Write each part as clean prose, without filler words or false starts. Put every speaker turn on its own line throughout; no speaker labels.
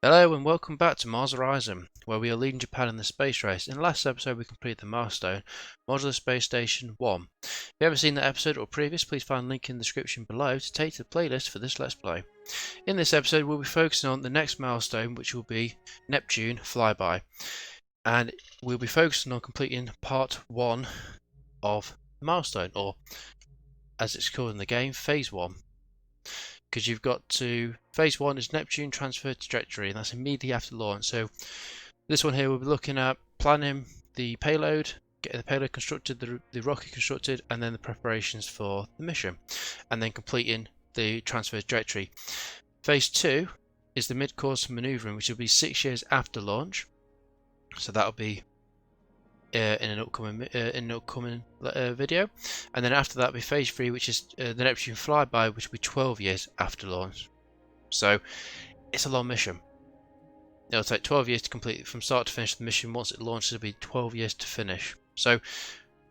Hello and welcome back to Mars Horizon, where we are leading Japan in the space race. In the last episode we completed the milestone, Modular Space Station 1. If you haven't seen that episode or previous, please find a link in the description below to take to the playlist for this Let's Play. In this episode we'll be focusing on the next milestone, which will be Neptune Flyby. And we'll be focusing on completing part 1 of the milestone, or as it's called in the game, Phase 1. Because you've got to, phase 1 is Neptune transfer trajectory, and that's immediately after launch. So this one here we'll be looking at planning the payload, getting the payload constructed, the rocket constructed, and then the preparations for the mission, and then completing the transfer trajectory. Phase 2 is the mid-course manoeuvring, which will be 6 years after launch. So that'll be in an upcoming video, and then after that will be phase 3, which is the Neptune Flyby, which will be 12 years after launch. So it's a long mission. It'll take 12 years to complete from start to finish the mission. Once it launches, it'll be 12 years to finish. So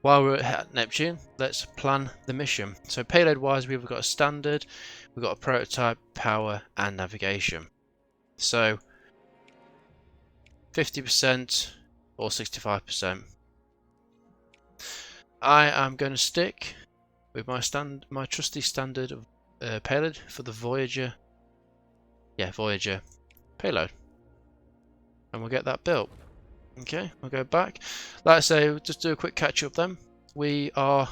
while we're at Neptune, let's plan the mission. So payload wise, we've got a standard, we've got a prototype, power and navigation. So 50% or 65%. I am going to stick with my trusty standard payload for the Voyager payload, and we'll get that built. Okay, we'll go back. Like I say, just do a quick catch up then. We are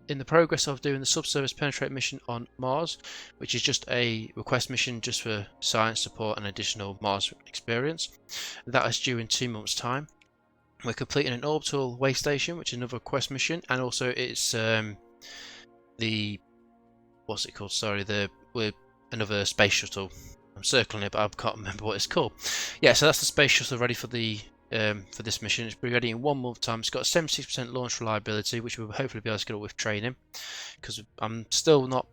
in the progress of doing the Subsurface Penetrator mission on Mars, which is just a request mission just for science support and additional Mars experience. That is due in 2 months' time. We're completing an Orbital Waystation, which is another quest mission, and also it's the what's it called? Sorry, we're another space shuttle. I'm circling it, but I can't remember what it's called. Yeah, so that's the space shuttle ready for the for this mission. It's be ready in 1 month time. It's got 76% launch reliability, which we'll hopefully be able to get up with training, because I'm still not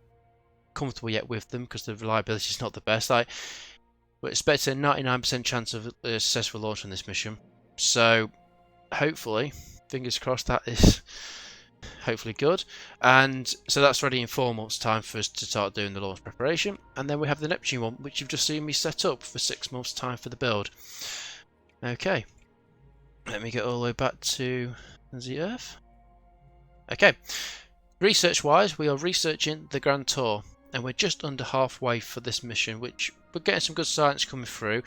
comfortable yet with them because the reliability is not the best. We're expecting a 99% chance of a successful launch on this mission. So hopefully, fingers crossed, that is hopefully good. And so that's ready in 4 months time for us to start doing the launch preparation. And then we have the Neptune one, which you've just seen me set up for 6 months time for the build. Okay, let me get all the way back to the Earth. Okay, research wise, we are researching the Grand Tour, and we're just under halfway for this mission, which we're getting some good science coming through.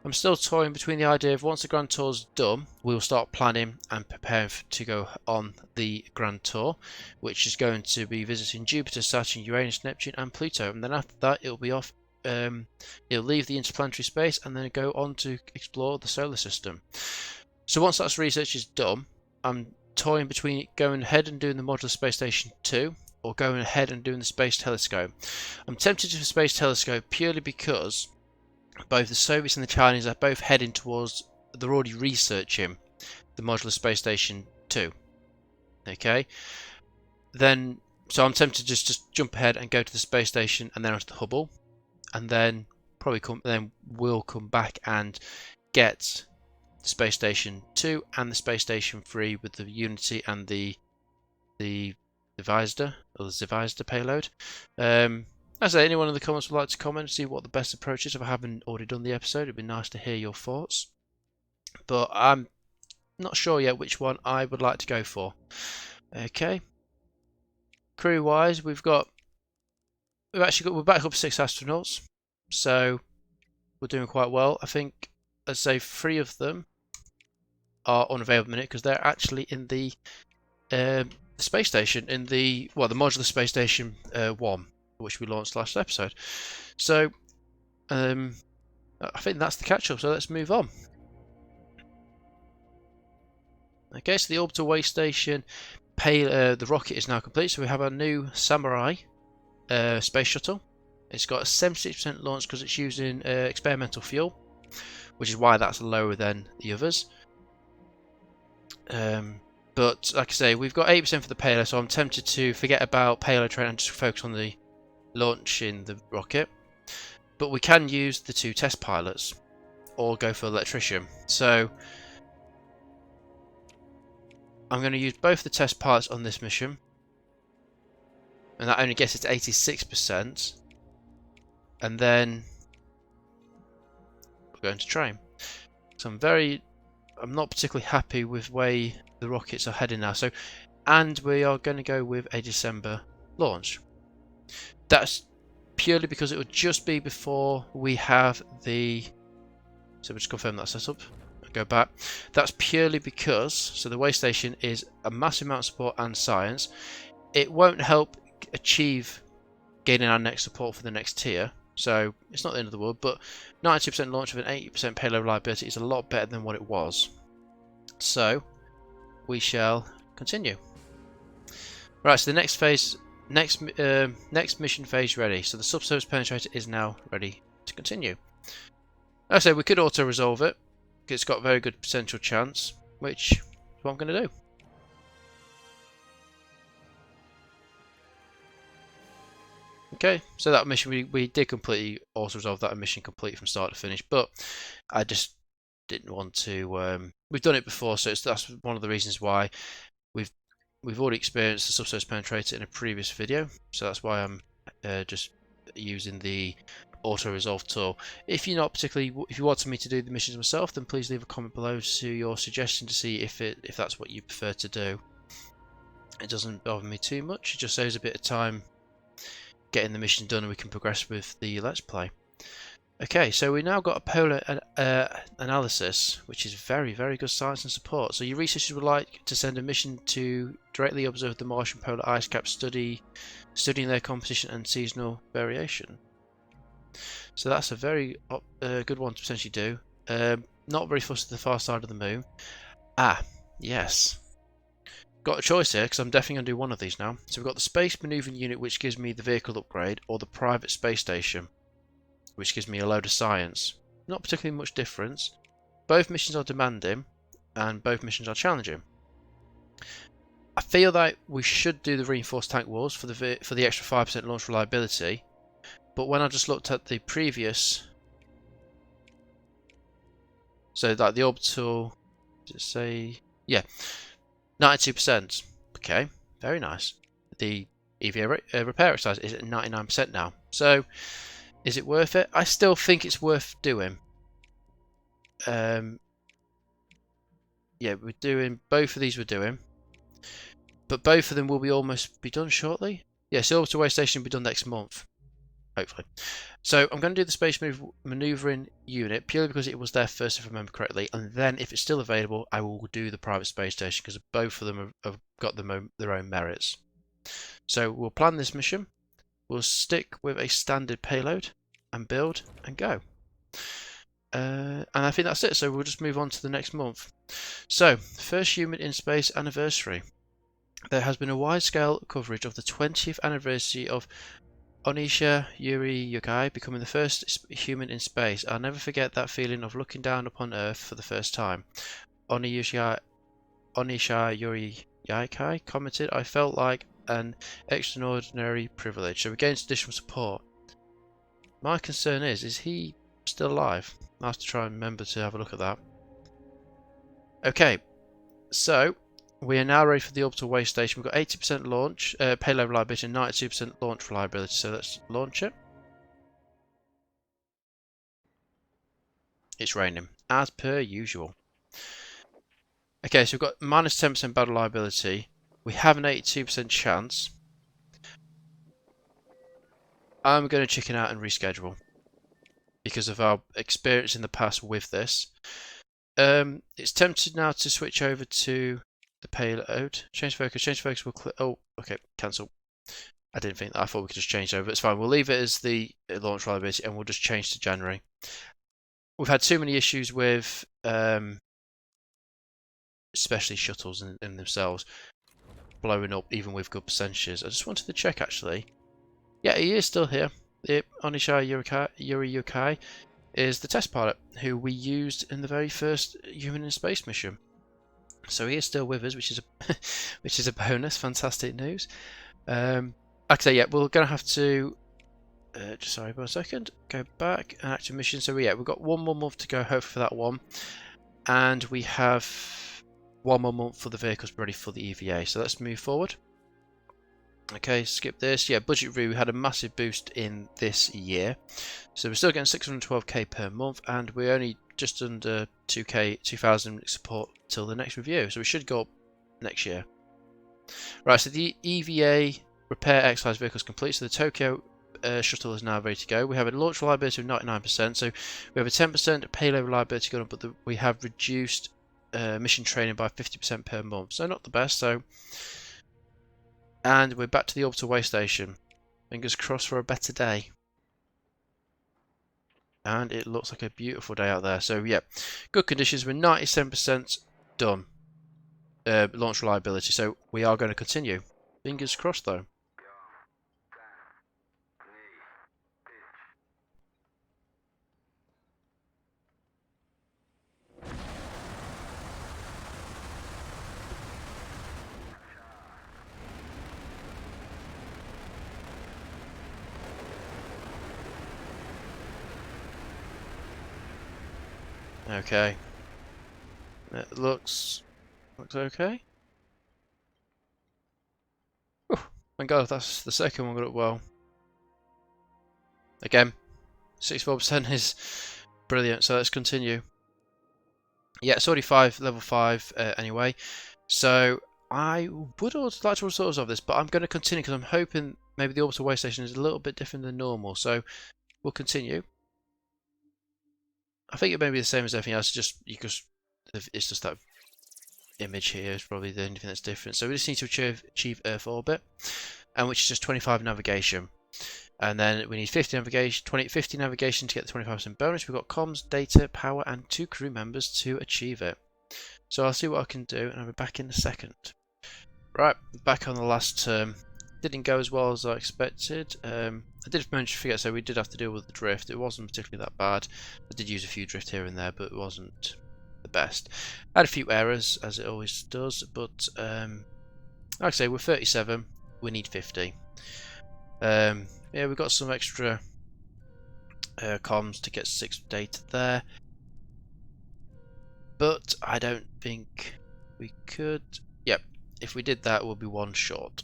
I'm still toying between the idea of once the Grand Tour's done, we'll start planning and preparing to go on the Grand Tour, which is going to be visiting Jupiter, Saturn, Uranus, Neptune and Pluto. And then after that it'll be off, it'll leave the interplanetary space and then go on to explore the solar system. So once that research is done, I'm toying between going ahead and doing the Modular Space Station 2 or going ahead and doing the Space Telescope. I'm tempted to do the Space Telescope purely because both the Soviets and the Chinese are both heading towards, they're already researching the Modular Space Station 2. Okay, then so I'm tempted to just jump ahead and go to the space station and then onto the Hubble, and then we'll come back and get the Space Station 2 and the Space Station 3 with the Unity and the Zvezda or the Zvezda payload. As I say, anyone in the comments would like to comment, see what the best approach is. If I haven't already done the episode, it'd be nice to hear your thoughts. But I'm not sure yet which one I would like to go for. Okay. Crew wise, we're back up 6 astronauts, so we're doing quite well. I think I'd say 3 of them are unavailable minute because they're actually in the space station, in the Modular Space Station 1, which we launched last episode. So I think that's the catch up, so let's move on. Okay, so the Orbital Waystation the rocket is now complete, so we have our new Samurai space shuttle. It's got a 76% launch because it's using experimental fuel, which is why that's lower than the others. But like I say, we've got 80% for the payload, so I'm tempted to forget about payload training and just focus on the launching the rocket. But we can use the 2 test pilots or go for electrician. So I'm going to use both the test pilots on this mission, and that only gets it to 86%. And then we're going to train. So I'm not particularly happy with where the rockets are heading now. So, and we are going to go with a December launch. That's purely because it would just be before we have the. So we'll just confirm that setup. Go back. That's purely because so the Waystation is a massive amount of support and science. It won't help achieve gaining our next support for the next tier. So it's not the end of the world, but 92% launch with an 80% payload reliability is a lot better than what it was. So we shall continue. Right, so the next phase, next mission phase ready. So the Subsurface Penetrator is now ready to continue. Like I say, we could auto-resolve it. It's got a very good potential chance, which is what I'm going to do. Okay, so that mission, we did completely auto-resolve that mission completely from start to finish, but I just didn't want to. We've done it before, so that's one of the reasons why we've already experienced the Subsurface Penetrator in a previous video, so that's why I'm just using the auto-resolve tool. If you're not particularly, if you wanted me to do the missions myself, then please leave a comment below to your suggestion to see if that's what you prefer to do. It doesn't bother me too much. It just saves a bit of time getting the mission done, and we can progress with the Let's Play. Okay, so we now got a polar analysis, which is very, very good science and support. So your researchers would like to send a mission to directly observe the Martian polar ice cap, studying their composition and seasonal variation. So that's a very good one to potentially do. Not very fussed at the far side of the moon. Ah, yes. Got a choice here because I'm definitely going to do one of these now. So we've got the Space Manoeuvring Unit, which gives me the vehicle upgrade, or the Private Space Station, which gives me a load of science. Not particularly much difference. Both missions are demanding, and both missions are challenging. I feel that we should do the reinforced tank walls for the extra 5% launch reliability. But when I just looked at the previous, so like the Orbital, does it say, yeah, 92%. Okay, very nice. The EVA Repair Exercise is at 99% now. So, is it worth it? I still think it's worth doing. Yeah, we're doing both of these. We're doing, but both of them will be almost be done shortly. Yes, the Orbital Waystation will be done next month. Hopefully. So I'm going to do the Space Manoeuvring Unit purely because it was there first, if I remember correctly, and then if it's still available, I will do the Private Space Station because both of them have got their own merits. So we'll plan this mission. We'll stick with a standard payload and build and go. And I think that's it. So we'll just move on to the next month. So first human in space anniversary. There has been a wide-scale coverage of the 20th anniversary of Onisha Yuri Yukai becoming the first human in space. I'll never forget that feeling of looking down upon Earth for the first time. Onisha Yuri Yukai commented, I felt like an extraordinary privilege. So we gained additional support. My concern is he still alive? I'll have to try and remember to have a look at that. Okay, so we are now ready for the Orbital Waystation. We've got 80% launch, payload reliability and 92% launch reliability. So let's launch it. It's raining, as per usual. Okay, so we've got minus 10% battle reliability. We have an 82% chance. I'm going to chicken out and reschedule because of our experience in the past with this. It's tempted now to switch over to the payload. Change focus will click. Oh, okay, cancel. I didn't think that. I thought we could just change over. It's fine. We'll leave it as the launch reliability and we'll just change to January. We've had too many issues with especially shuttles in themselves blowing up even with good percentages. I just wanted to check actually. Yeah, he is still here. Onisha Yuri Yukai is the test pilot who we used in the very first human in space mission. So he is still with us, which is a bonus. Fantastic news. Okay, yeah, we're gonna have to just sorry for a second. Go back and active mission. So yeah, we've got one more month to go, hopefully for that one, and we have one more month for the vehicles ready for the EVA. So let's move forward. Okay, skip this. Yeah, budget review, we had a massive boost in this year. So we're still getting 612k per month, and we're only just under 2,000 support till the next review. So we should go up next year. Right, so the EVA Repair Exercise vehicle is complete. So the Tokyo shuttle is now ready to go. We have a launch reliability of 99%. So we have a 10% payload reliability going up, but we have reduced mission training by 50% per month. So not the best. So, and we're back to the Orbital Waystation. Fingers crossed for a better day. And it looks like a beautiful day out there. So yeah, good conditions. We're 97% done. Launch reliability. So we are going to continue. Fingers crossed though. Okay. It looks okay. Whew, thank God that's the second one got up well. Again, 64% is brilliant. So let's continue. Yeah, it's already level 5 anyway. So I would also like to sort of this, but I'm going to continue because I'm hoping maybe the Orbital Waystation is a little bit different than normal. So we'll continue. I think it may be the same as everything else. It's just that image here is probably the only thing that's different. So we just need to achieve Earth orbit, and which is just 25 navigation. And then we need 50 navigation to get the 25% bonus. We've got comms, data, power, and 2 crew members to achieve it. So I'll see what I can do, and I'll be back in a second. Right, back on the last term. Didn't go as well as I expected. I did manage to forget, so we did have to deal with the drift. It wasn't particularly that bad. I did use a few drift here and there, but it wasn't the best. I had a few errors, as it always does, but like I say, we're 37. We need 50. Yeah, we've got some extra comms to get 6 data there, but I don't think we could. Yep, if we did that, we'll be 1 short.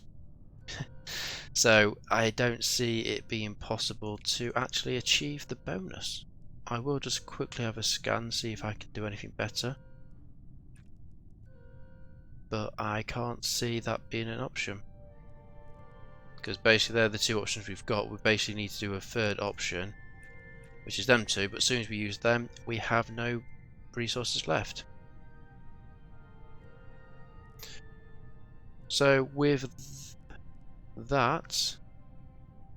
So I don't see it being possible to actually achieve the bonus. I will just quickly have a scan, see if I can do anything better, but I can't see that being an option. Because basically they're the 2 options we've got. We basically need to do a 3rd option, which is them 2, but as soon as we use them, we have no resources left. So with that,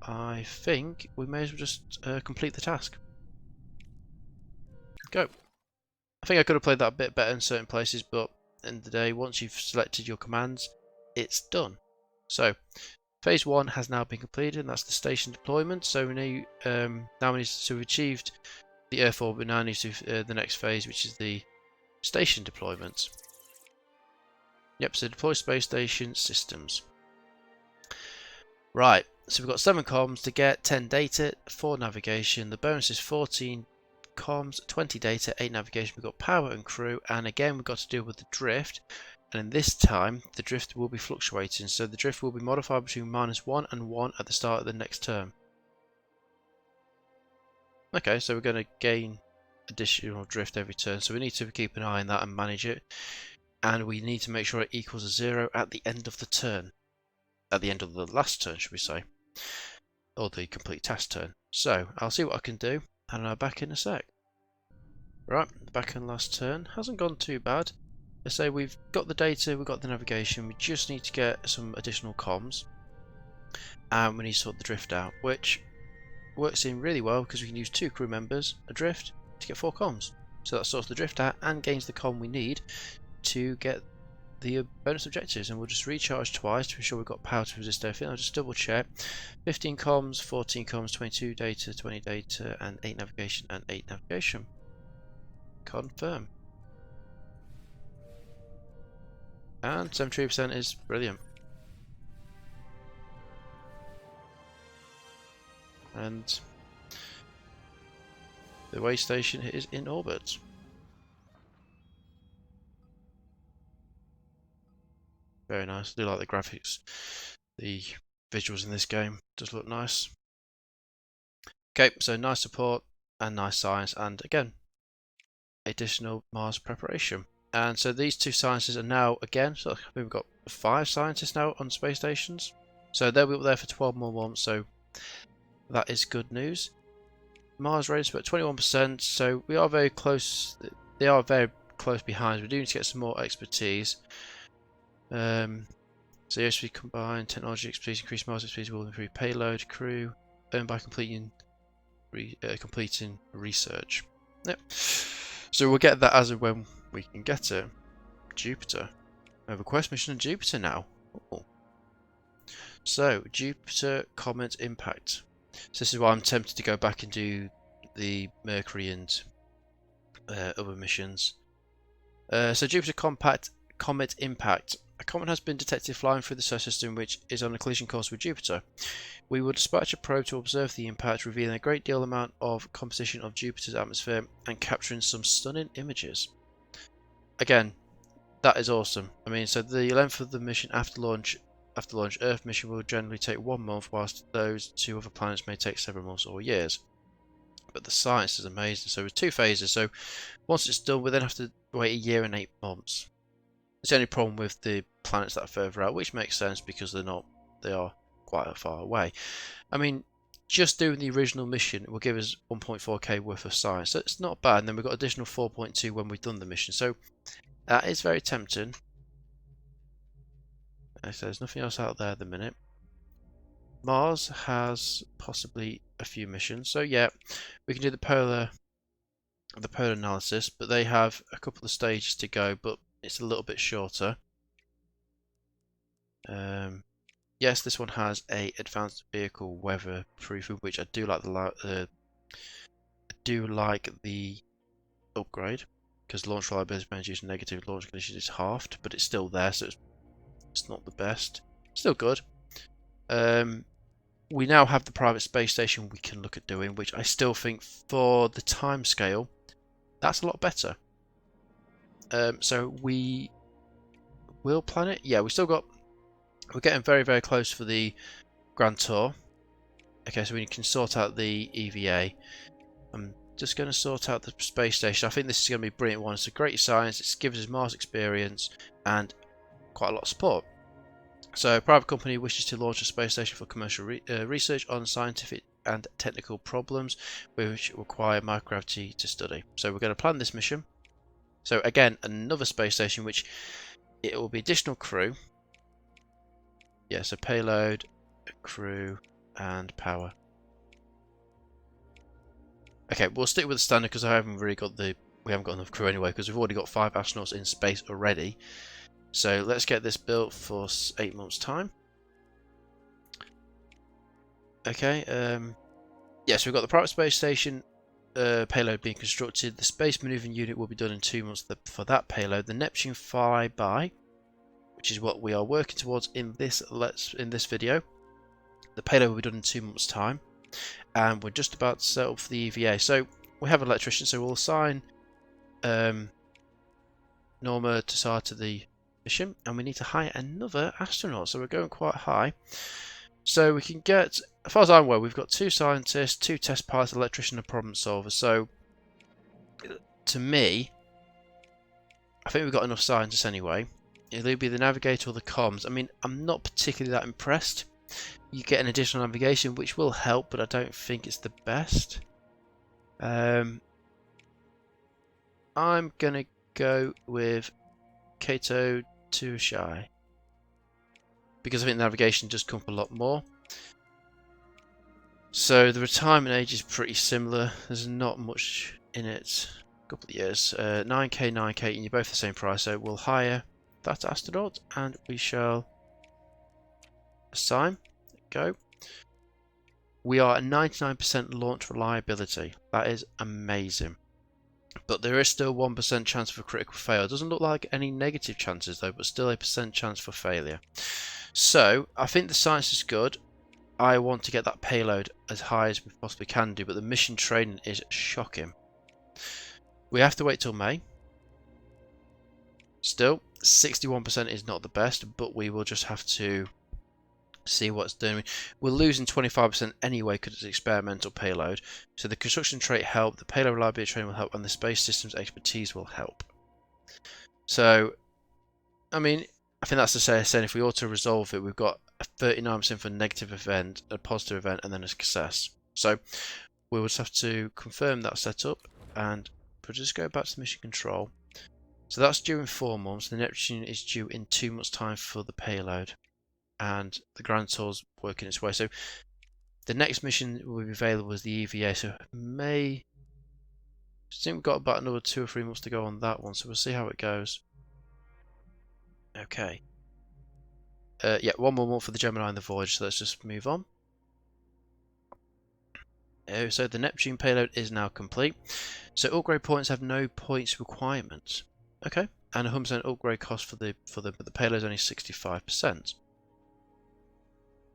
I think we may as well just complete the task. Go. I think I could have played that a bit better in certain places, but at the end of the day, once you've selected your commands, it's done. So phase 1 has now been completed, and that's the station deployment. So we've achieved the Earth orbit. Now need to the next phase, which is the station deployment. Yep, so deploy space station systems. Right, so we've got 7 comms to get, 10 data, 4 navigation. The bonus is 14 comms, 20 data, 8 navigation. We've got power and crew, and again we've got to deal with the drift. And this time the drift will be fluctuating, so the drift will be modified between -1 and 1 at the start of the next term. Okay, so we're going to gain additional drift every turn, so we need to keep an eye on that and manage it. And we need to make sure it equals a 0 at the end of the turn. At the end of the last turn, should we say. Or the complete task turn. So, I'll see what I can do, and I'll back in a sec. Right, back in last turn. Hasn't gone too bad. Let's say we've got the data, we've got the navigation, we just need to get some additional comms. And we need to sort the drift out, which works in really well because we can use 2 crew members adrift to get 4 comms. So that sorts the drift out and gains the comm we need to get the bonus objectives, and we'll just recharge twice to ensure we've got power to resist everything. I'll just double check. 15 comms, 14 comms, 22 data, 20 data, and 8 navigation and 8 navigation. Confirm. And 73% is brilliant. And the Waystation is in orbit. Very nice. I do like the graphics. The visuals in this game. Does look nice. Okay, so nice support and nice science, and again, additional Mars preparation. And so these two sciences are now, again, so we've got 5 scientists now on space stations. So they'll be up there for 12 more months, so that is good news. Mars readiness about 21%, so we are very close. They are very close behind. We do need to get some more expertise. So yes, we combine technology expertise, increase Mars expertise, will improve payload, crew, earned by completing research. Yep. So we'll get that as and when we can get it. Jupiter. We have a quest mission on Jupiter now. Oh. So Jupiter Comet Impact. So this is why I'm tempted to go back and do the Mercury and other missions. So Jupiter Comet Impact. A comet has been detected flying through the solar system, which is on a collision course with Jupiter. We will dispatch a probe to observe the impact, revealing a great deal amount of composition of Jupiter's atmosphere and capturing some stunning images. Again, that is awesome. I mean, so the length of the mission after launch, Earth mission will generally take 1 month, whilst those 2 other planets may take several months or years. But the science is amazing. So it's 2 phases. So once it's done, we then have to wait 1 year and 8 months. It's the only problem with the planets that are further out, which makes sense because they are quite far away. I mean, just doing the original mission will give us 1.4k worth of science, so it's not bad. And then we've got additional 4.2 when we've done the mission, so that is very tempting. So there's nothing else out there at the minute. Mars has possibly a few missions, so yeah, we can do the polar analysis, but they have a couple of stages to go, but it's a little bit shorter. Yes, this one has a advanced vehicle weather proofing, which I do like the upgrade, because launch reliability when using negative launch conditions is halved, but it's still there, so it's not the best. Still good. We now have the private space station we can look at doing, which I still think for the time scale, that's a lot better. So we will plan it. Yeah, we're getting very, very close for the Grand Tour. Okay, so we can sort out the EVA. I'm just going to sort out the space station. I think this is going to be a brilliant one. It's a great science. It gives us Mars experience and quite a lot of support. So a private company wishes to launch a space station for commercial research on scientific and technical problems which require microgravity to study. So we're going to plan this mission. So again, another space station, which it will be additional crew. Yeah, so payload, crew, and power. Okay, we'll stick with the standard because we haven't got enough crew anyway, because we've already got 5 astronauts in space already. So let's get this built for 8 months' time. Okay, yeah, so we've got the private space station payload being constructed. The space maneuvering unit will be done in 2 months for that payload. The Neptune Flyby, which is what we are working towards in this video. The payload will be done in 2 months' time, and we're just about to set up for the EVA. So we have an electrician, so we'll assign Norma Tassar to the mission, and we need to hire another astronaut. So we're going quite high. So we can get, as far as I'm aware, we've got 2 scientists, 2 test pilots, electrician, and problem solver. So to me, I think we've got enough scientists anyway. It'll either be the navigator or the comms. I mean, I'm not particularly that impressed. You get an additional navigation, which will help, but I don't think it's the best. I'm gonna go with Kato Tushai, because I think navigation does come for a lot more. So the retirement age is pretty similar. There's not much in it. A couple of years. 9k, 9k, and you're both the same price. So we'll hire that astronaut, and we shall assign. Go. We are at 99% launch reliability. That is amazing. But there is still 1% chance for critical failure. It doesn't look like any negative chances though, but still a % chance for failure. So I think the science is good. I want to get that payload as high as we possibly can do, but the mission training is shocking. We have to wait till May. Still, 61% is not the best, but we will just have to See what's doing. We're losing 25% anyway because it's experimental payload. So the construction trait help, the payload reliability training will help, and the space systems expertise will help. So, I mean, I think that's to say, saying if we auto resolve it, we've got a 39% for a negative event, a positive event, and then a success. So we will just have to confirm that setup, and we'll just go back to the mission control. So that's due in 4 months. The Neptune is due in 2 months' time for the payload, and the Grand Tour's working its way. So the next mission will be available as the EVA. So I think we've got about another 2 or 3 months to go on that one. So we'll see how it goes. Okay. Yeah, 1 more month for the Gemini and the Voyage. So let's just move on. So the Neptune payload is now complete. So upgrade points have no points requirements. Okay, and 100% upgrade cost for the payload is only 65%.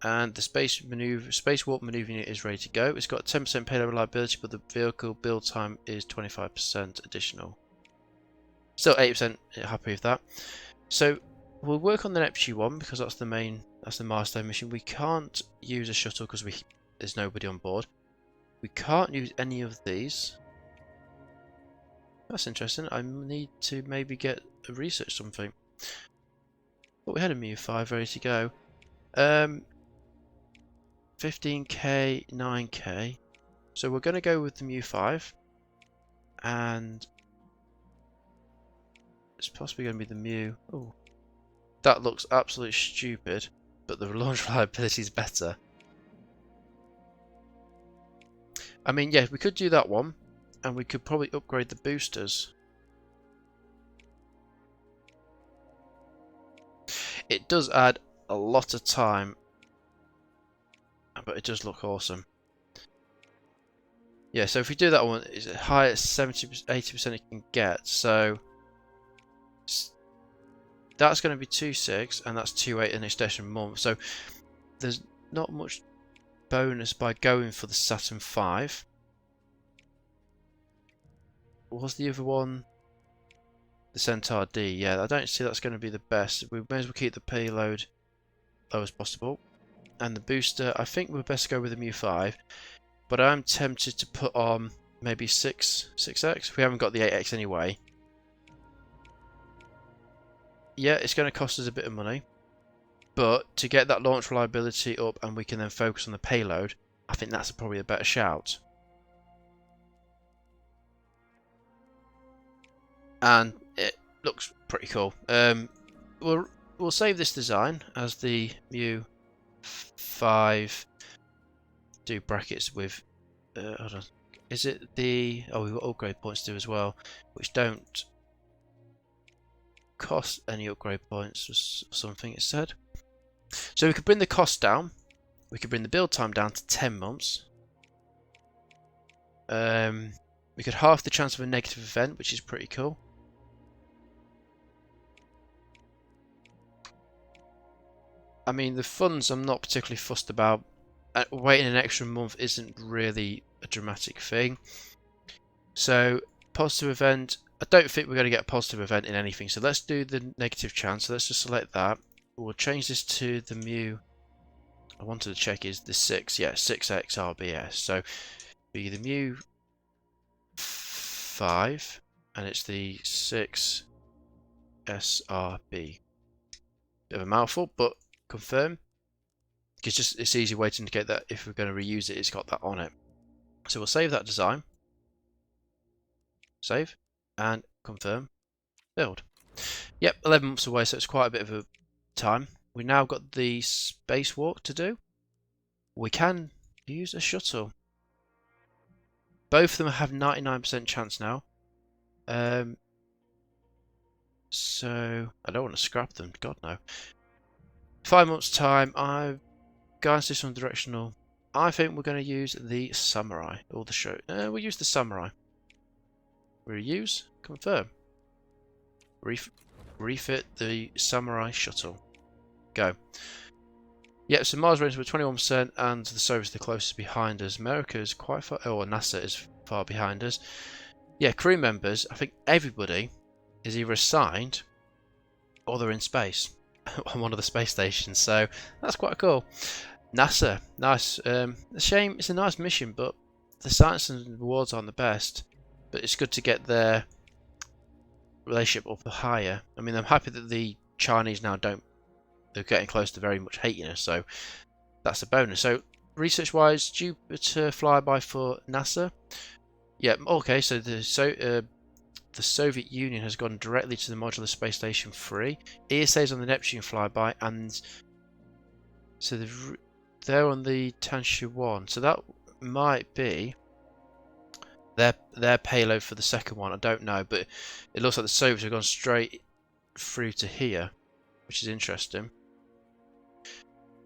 And the Spacewalk Manoeuvring unit is ready to go. It's got 10% payload reliability, but the vehicle build time is 25% additional. Still 80% happy with that. So we'll work on the Neptune one because that's the milestone mission. We can't use a shuttle because there's nobody on board. We can't use any of these. That's interesting. I need to maybe research something. But we had a Mu-5 ready to go. 15k, 9k. So we're going to go with the Mu-5. And it's possibly going to be the Mu. Oh, that looks absolutely stupid. But the launch reliability is better. I mean, yeah, we could do that one. And we could probably upgrade the boosters. It does add a lot of time, but it does look awesome. Yeah, so if we do that one, it's as high as 70-80% it can get. So that's going to be 2.6, and that's 2.8 in extension month. So there's not much bonus by going for the Saturn V. What was the other one? The Centaur D. Yeah, I don't see that's going to be the best. We may as well keep the payload low as possible. And the booster, I think we're best to go with the Mu-5. But I'm tempted to put on maybe 6X. We haven't got the 8X anyway. Yeah, it's going to cost us a bit of money. But to get that launch reliability up and we can then focus on the payload, I think that's probably a better shout. And it looks pretty cool. We'll save this design as the Mu-5. Do brackets with. Hold on. Is it the? Oh, we've got upgrade points to do as well, which don't cost any upgrade points or something. It said. So we could bring the cost down. We could bring the build time down to 10 months. We could halve the chance of a negative event, which is pretty cool. I mean, the funds I'm not particularly fussed about. Waiting an extra month isn't really a dramatic thing. So, positive event. I don't think we're going to get a positive event in anything. So let's do the negative chance. So let's just select that. We'll change this to the Mu. I wanted to check is the 6. Yeah, 6X RBS. So, be the Mu-5. And it's the 6 SRB. Bit of a mouthful, but confirm. It's it's easy way to indicate that if we're going to reuse it, it's got that on it. So we'll save that design. Save. And confirm. Build. Yep, 11 months away, so it's quite a bit of a time. We now got the spacewalk to do. We can use a shuttle. Both of them have 99% chance now. So I don't want to scrap them. God no. 5 months time. Guidance system directional. I think we're going to use the samurai or the show. We'll use the samurai. Reuse. Confirm. Refit the samurai shuttle. Go. Yeah, so Mars range with 21% and the Soviets are the closest behind us. America is quite far. Oh, NASA is far behind us. Yeah, crew members. I think everybody is either assigned or they're in space. on one of the space stations, so that's quite cool. NASA, nice. A shame, it's a nice mission, but the science and rewards aren't the best. But it's good to get their relationship up higher. I mean, I'm happy that the Chinese now they're getting close to very much hating us, so that's a bonus. So research-wise, Jupiter flyby for NASA. Yeah, okay. So the Soviet Union has gone directly to the Modular Space Station 3. ESA is on the Neptune flyby, and so they're on the Tanshu 1. So that might be their payload for the second one. I don't know, but it looks like the Soviets have gone straight through to here, which is interesting.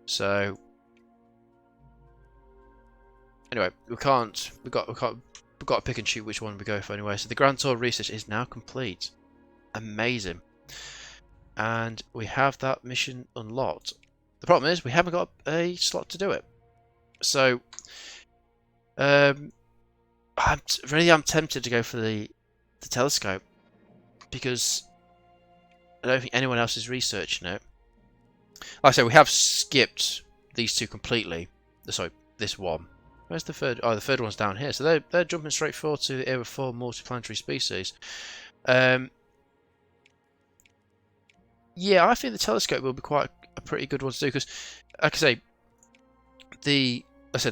So anyway, we've got to pick and choose which one we go for anyway. So the Grand Tour research is now complete. Amazing. And we have that mission unlocked. The problem is we haven't got a slot to do it. So I'm tempted to go for the telescope, because I don't think anyone else is researching it. Like I say, we have skipped these two completely. Sorry, this one. Where's the third? Oh, the third one's down here. So they're jumping straight forward to the EVA 4 multiplanetary species. Yeah, I think the telescope will be quite a pretty good one to do, because, like I say, the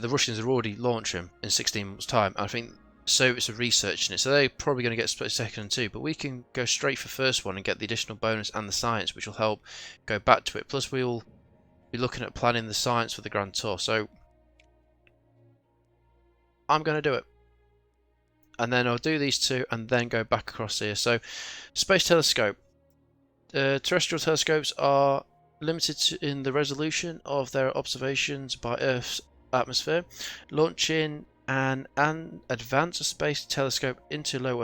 Russians are already launching in 16 months' time. And I think Soviets are researching it, so they're probably going to get split second and two. But we can go straight for first one and get the additional bonus and the science, which will help go back to it. Plus, we'll be looking at planning the science for the Grand Tour. So I'm going to do it, and then I'll do these two and then go back across here. So space telescope. Terrestrial telescopes are limited in the resolution of their observations by Earth's atmosphere. Launching an advanced space telescope into low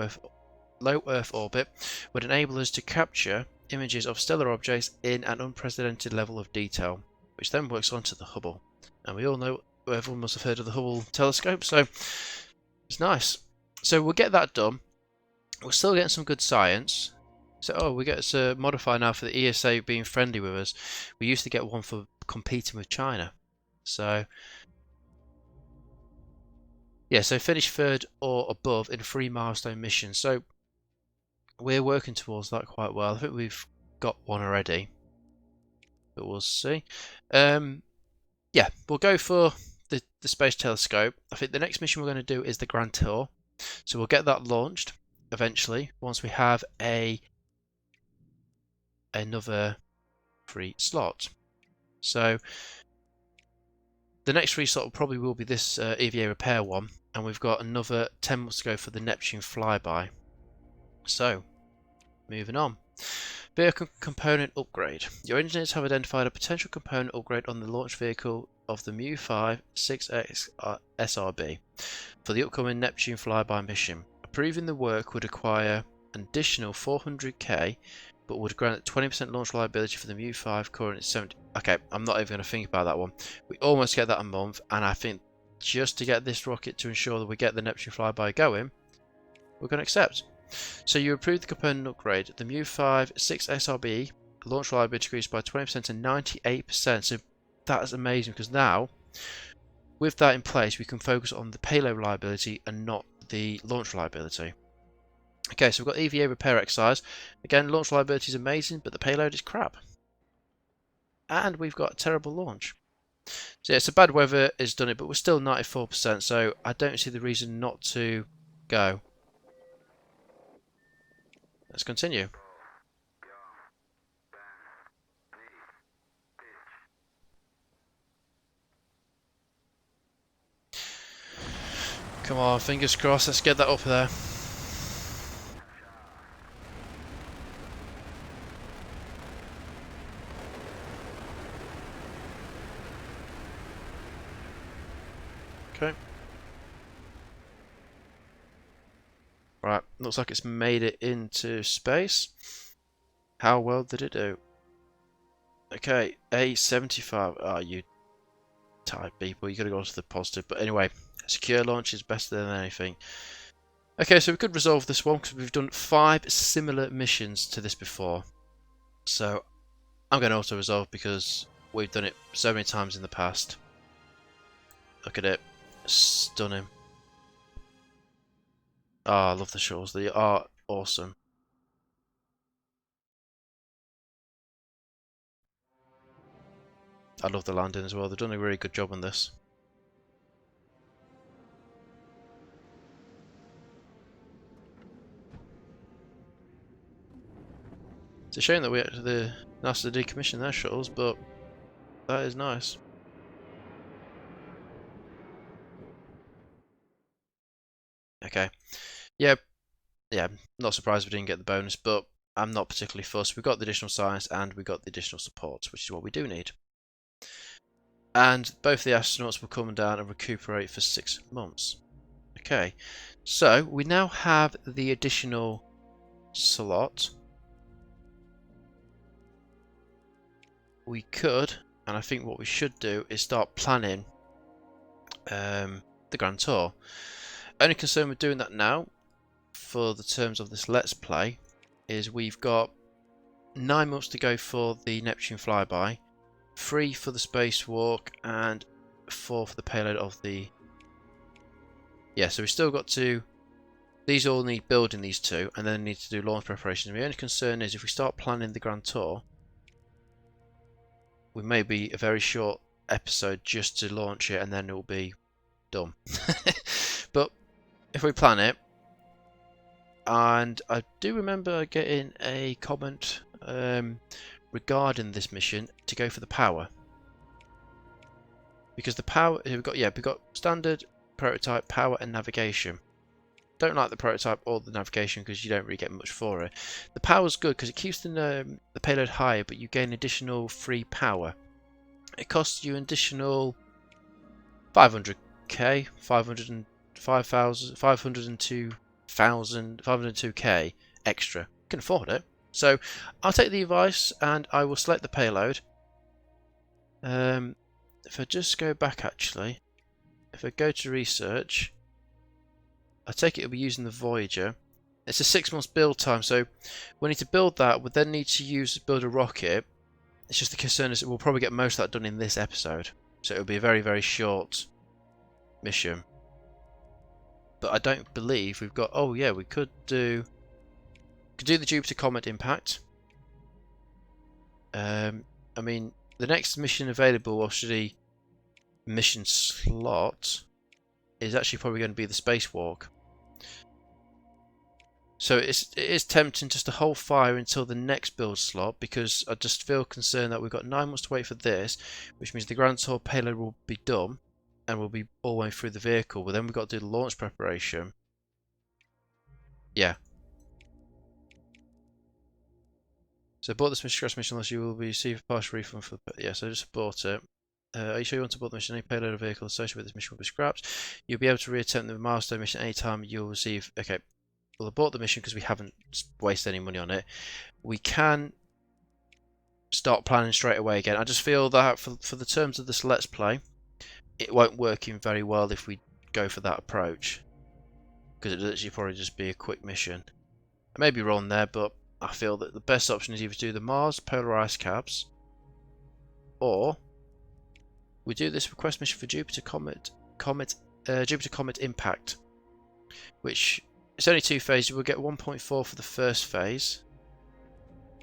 Earth orbit would enable us to capture images of stellar objects in an unprecedented level of detail, which then works onto the Hubble. And we all know, everyone must have heard of the Hubble telescope, so it's nice. So we'll get that done. We're still getting some good science. So we get to modify now for the ESA being friendly with us. We used to get one for competing with China. So yeah, so finish third or above in 3 milestone missions. So we're working towards that quite well. I think we've got one already, but we'll see. Yeah, we'll go for the space telescope. I think the next mission we're going to do is the Grand Tour. So we'll get that launched eventually once we have another free slot. So the next free slot probably will be this EVA Repair one, and we've got another 10 months to go for the Neptune Flyby. So moving on. Vehicle component upgrade. Your engineers have identified a potential component upgrade on the launch vehicle of the Mu-5 6X SRB for the upcoming Neptune Flyby mission. Approving the work would require an additional 400k, but would grant 20% launch reliability for the Mu-5 current at 70. Okay, I'm not even going to think about that one. We almost get that a month, and I think just to get this rocket to ensure that we get the Neptune Flyby going, we're going to accept. So you approve the component upgrade. The Mu-5 6SRB launch reliability increased by 20% to 98%. So that is amazing, because now, with that in place, we can focus on the payload reliability and not the launch reliability. Okay, so we've got EVA Repair Exercise. Again, launch reliability is amazing, but the payload is crap. And we've got a terrible launch. So yeah, so bad weather has done it, but we're still 94%, so I don't see the reason not to go. Let's continue. Come on, fingers crossed, let's get that up there. Okay. Right, looks like it's made it into space. How well did it do? Okay, A75. Ah, you tired people, you gotta go on to the positive. But anyway, secure launch is better than anything. Okay, so we could resolve this one because we've done 5 similar missions to this before. So I'm going to auto-resolve because we've done it so many times in the past. Look at it. Stunning. Oh, I love the shuttles. They are awesome. I love the landing as well. They've done a really good job on this. It's a shame that we had the NASA decommission their shuttles, but that is nice. Okay. Yeah, not surprised we didn't get the bonus, but I'm not particularly fussed. We got the additional science and we got the additional support, which is what we do need. And both the astronauts will come down and recuperate for 6 months. Okay, so we now have the additional slot. We could, and I think what we should do is start planning the Grand Tour. Only concern with doing that now, for the terms of this Let's Play, is we've got 9 months to go for the Neptune Flyby, 3 for the Spacewalk, and 4 for the payload of the... Yeah, so we've still got to... These all need building, these two, and then need to do launch preparations. The only concern is if we start planning the Grand Tour, we may be a very short episode just to launch it, and then it will be done. But if we plan it, and I do remember getting a comment regarding this mission to go for the power, because the power we've got standard, prototype, power, and navigation. Don't like the prototype or the navigation because you don't really get much for it. The power's good because it keeps the payload higher, but you gain additional free power. It costs you an additional 500k, 502k extra. You can afford it. So I'll take the advice and I will select the payload. If I just go back actually, if I go to research, I take it it'll be using the Voyager. It's a 6 months build time, so we need to build that. We then need to build a rocket. It's just the concern is that we'll probably get most of that done in this episode, so it'll be a very, very short mission. But I don't believe we've got... Oh yeah, we could do the Jupiter Comet impact. I mean, the next mission available, or should the mission slot, is actually probably going to be the Spacewalk. So it is tempting just to hold fire until the next build slot, because I just feel concerned that we've got 9 months to wait for this, which means the Grand Tour payload will be done and we'll be all the way through the vehicle. But then we've got to do the launch preparation. Yeah. So abort this mission unless you will receive a partial refund for... Yeah, so just abort it. Are you sure you want to abort the mission? Any payload or vehicle associated with this mission will be scrapped. You'll be able to reattempt the milestone mission anytime you'll receive... Okay. We'll abort the mission because we haven't wasted any money on it. We can start planning straight away again. I just feel that for the terms of this Let's Play, it won't work in very well if we go for that approach, because it'll literally probably just be a quick mission. I may be wrong there, but I feel that the best option is either to do the Mars polar ice caps, or we do this request mission for Jupiter Comet Impact, which... It's only 2 phases. We'll get 1.4 for the first phase,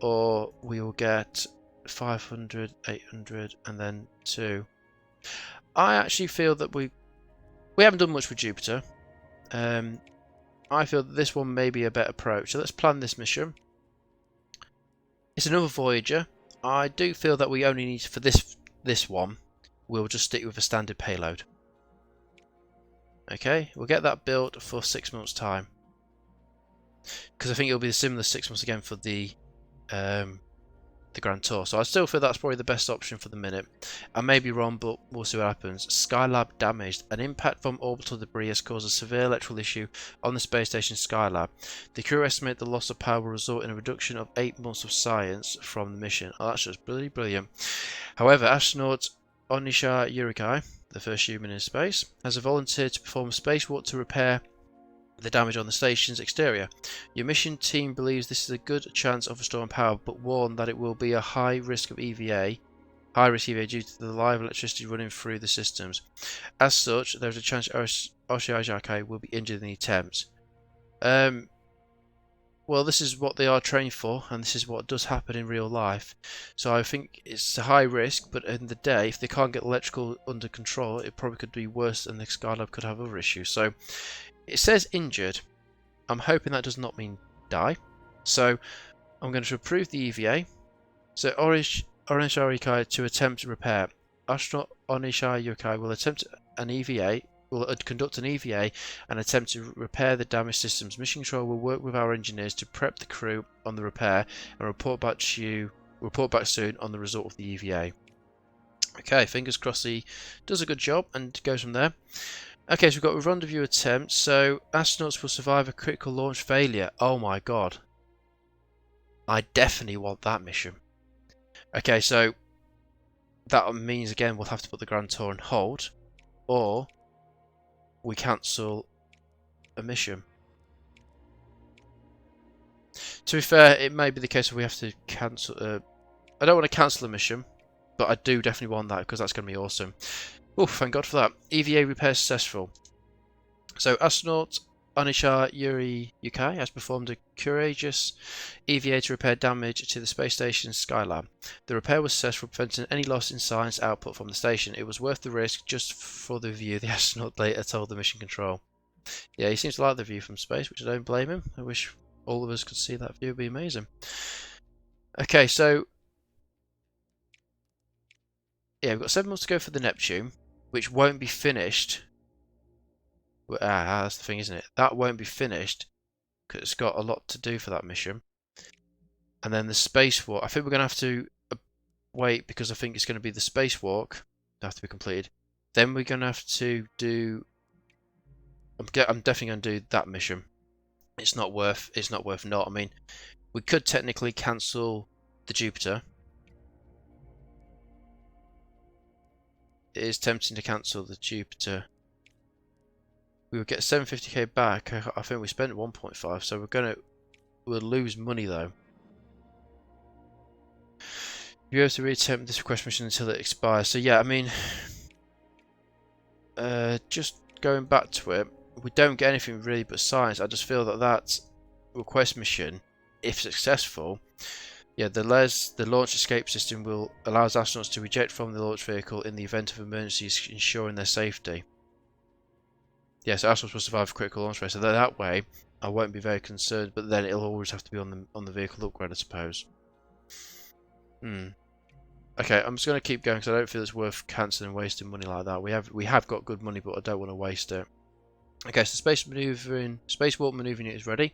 or we will get 500, 800, and then 2. I actually feel that we haven't done much with Jupiter. I feel that this one may be a better approach. So let's plan this mission. It's another Voyager. I do feel that we only need for this one. We'll just stick with a standard payload. Okay, we'll get that built for 6 months' time. Because I think it'll be a similar 6 months again for the Grand Tour. So I still feel that's probably the best option for the minute. I may be wrong, but we'll see what happens. Skylab damaged. An impact from orbital debris has caused a severe electrical issue on the space station Skylab. The crew estimate the loss of power will result in a reduction of 8 months of science from the mission. Oh, that's just really brilliant. However, astronaut Onisha Yurikai, the first human in space, has volunteered to perform a spacewalk to repair the damage on the station's exterior. Your mission team believes this is a good chance of restoring power, but warn that it will be a high risk EVA due to the live electricity running through the systems. As such, there is a chance Oshiajake will be injured in the attempt. Well, this is what they are trained for, and this is what does happen in real life. So I think it's a high risk, but in the day, if they can't get electrical under control, it probably could be worse, and the Skylab could have other issues. So it says injured. I'm hoping that does not mean die. So I'm going to approve the EVA. So Orange to attempt repair. Astronaut Onishai Yokai will attempt an EVA. Will conduct an EVA and attempt to repair the damaged systems. Mission Control will work with our engineers to prep the crew on the repair and report back soon on the result of the EVA. Okay, fingers crossed he does a good job and goes from there. Okay, so we've got a rendezvous attempt. So astronauts will survive a critical launch failure. Oh my god. I definitely want that mission. Okay, so that means again we'll have to put the Grand Tour on hold, or we cancel a mission. To be fair, it may be the case that we have to cancel. I don't want to cancel a mission, but I do definitely want that because that's going to be awesome. Oh, thank God for that. EVA repair successful. So astronaut Anisha Yuri Yukai has performed a courageous EVA to repair damage to the space station's Skylab. The repair was successful, preventing any loss in science output from the station. It was worth the risk just for the view, the astronaut later told the mission control. Yeah, he seems to like the view from space, which I don't blame him. I wish all of us could see that view. It would be amazing. Okay, so yeah, we've got 7 months to go for the Neptune, which won't be finished. That's the thing, isn't it? That won't be finished because it's got a lot to do for that mission. And then the spacewalk. I think we're going to have to wait because I think it's going to be the spacewalk that have to be completed. Then we're going to have to do. I'm definitely going to do that mission. It's not worth not. I mean, we could technically cancel the Jupiter. It is tempting to cancel the Jupiter. We would get 750k back. I think we spent 1.5, so we'll lose money though. You have to reattempt this request mission until it expires. So yeah, I mean, just going back to it, we don't get anything really but science. I just feel that request mission, if successful, yeah, the launch escape system will allow astronauts to eject from the launch vehicle in the event of emergencies, ensuring their safety. Yeah, so astronauts will survive a critical launch failure. So that way, I won't be very concerned. But then it'll always have to be on the vehicle upgrade, I suppose. Okay, I'm just going to keep going because I don't feel it's worth cancelling and wasting money like that. We have got good money, but I don't want to waste it. Okay, so spacewalk maneuvering unit is ready.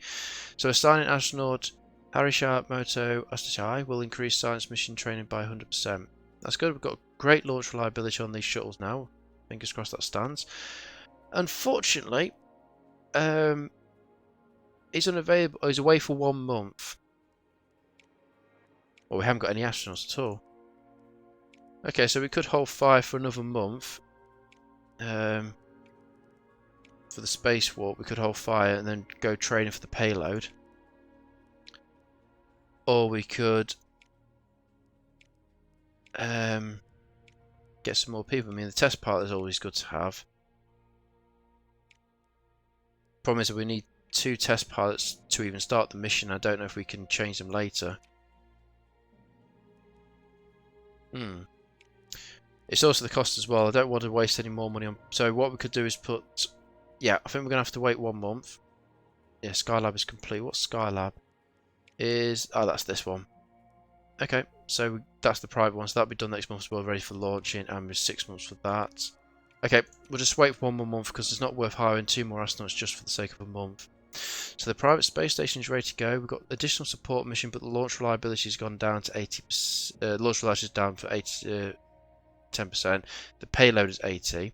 So assigning astronaut Harisha Moto Astachai will increase science mission training by 100%. That's good. We've got great launch reliability on these shuttles now. Fingers crossed that stands. Unfortunately, he's unavailable. He's away for 1 month. Well, we haven't got any astronauts at all. Okay, so we could hold fire for another month. For the spacewalk, we could hold fire and then go training for the payload. Or we could get some more people. I mean, the test pilot is always good to have. Problem is that we need 2 test pilots to even start the mission. I don't know if we can change them later. It's also the cost as well. I don't want to waste any more money on. So what we could do is put. Yeah, I think we're gonna have to wait 1 month. Yeah, Skylab is complete. What Skylab is? Oh, that's this one. Okay, so that's the private one. So that'll be done next month as well, ready for launching, and we're 6 months for that. Okay, we'll just wait for 1 more month because it's not worth hiring 2 more astronauts just for the sake of a month. So the private space station is ready to go. We've got additional support mission, but the launch reliability has gone down to 80%. Launch reliability is down for 10%. The payload is 80.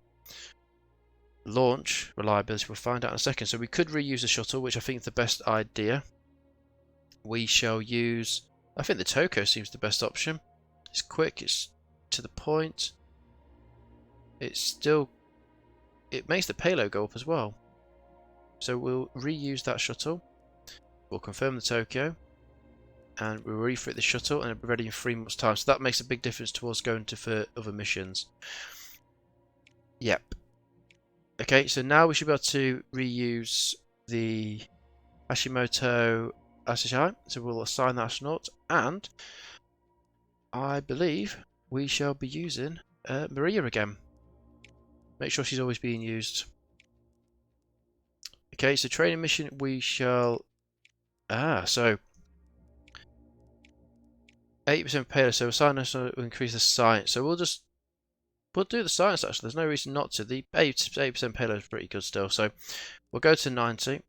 Launch reliability, we'll find out in a second. So we could reuse the shuttle, which I think is the best idea. We shall use. I think the Toko seems the best option. It's quick. It's to the point. It makes the payload go up as well. So we'll reuse that shuttle. We'll confirm the Tokyo. And we'll refit the shuttle and it'll be ready in 3 months' time. So that makes a big difference towards going to for other missions. Yep. Okay, so now we should be able to reuse the Hashimoto SHI. So we'll assign the astronaut, and I believe we shall be using Maria again. Make sure she's always being used. Okay, so training mission we shall... so 80% payload, so assign us to increase the science. So we'll do the science actually, there's no reason not to. The 80% payload is pretty good still, so we'll go to 90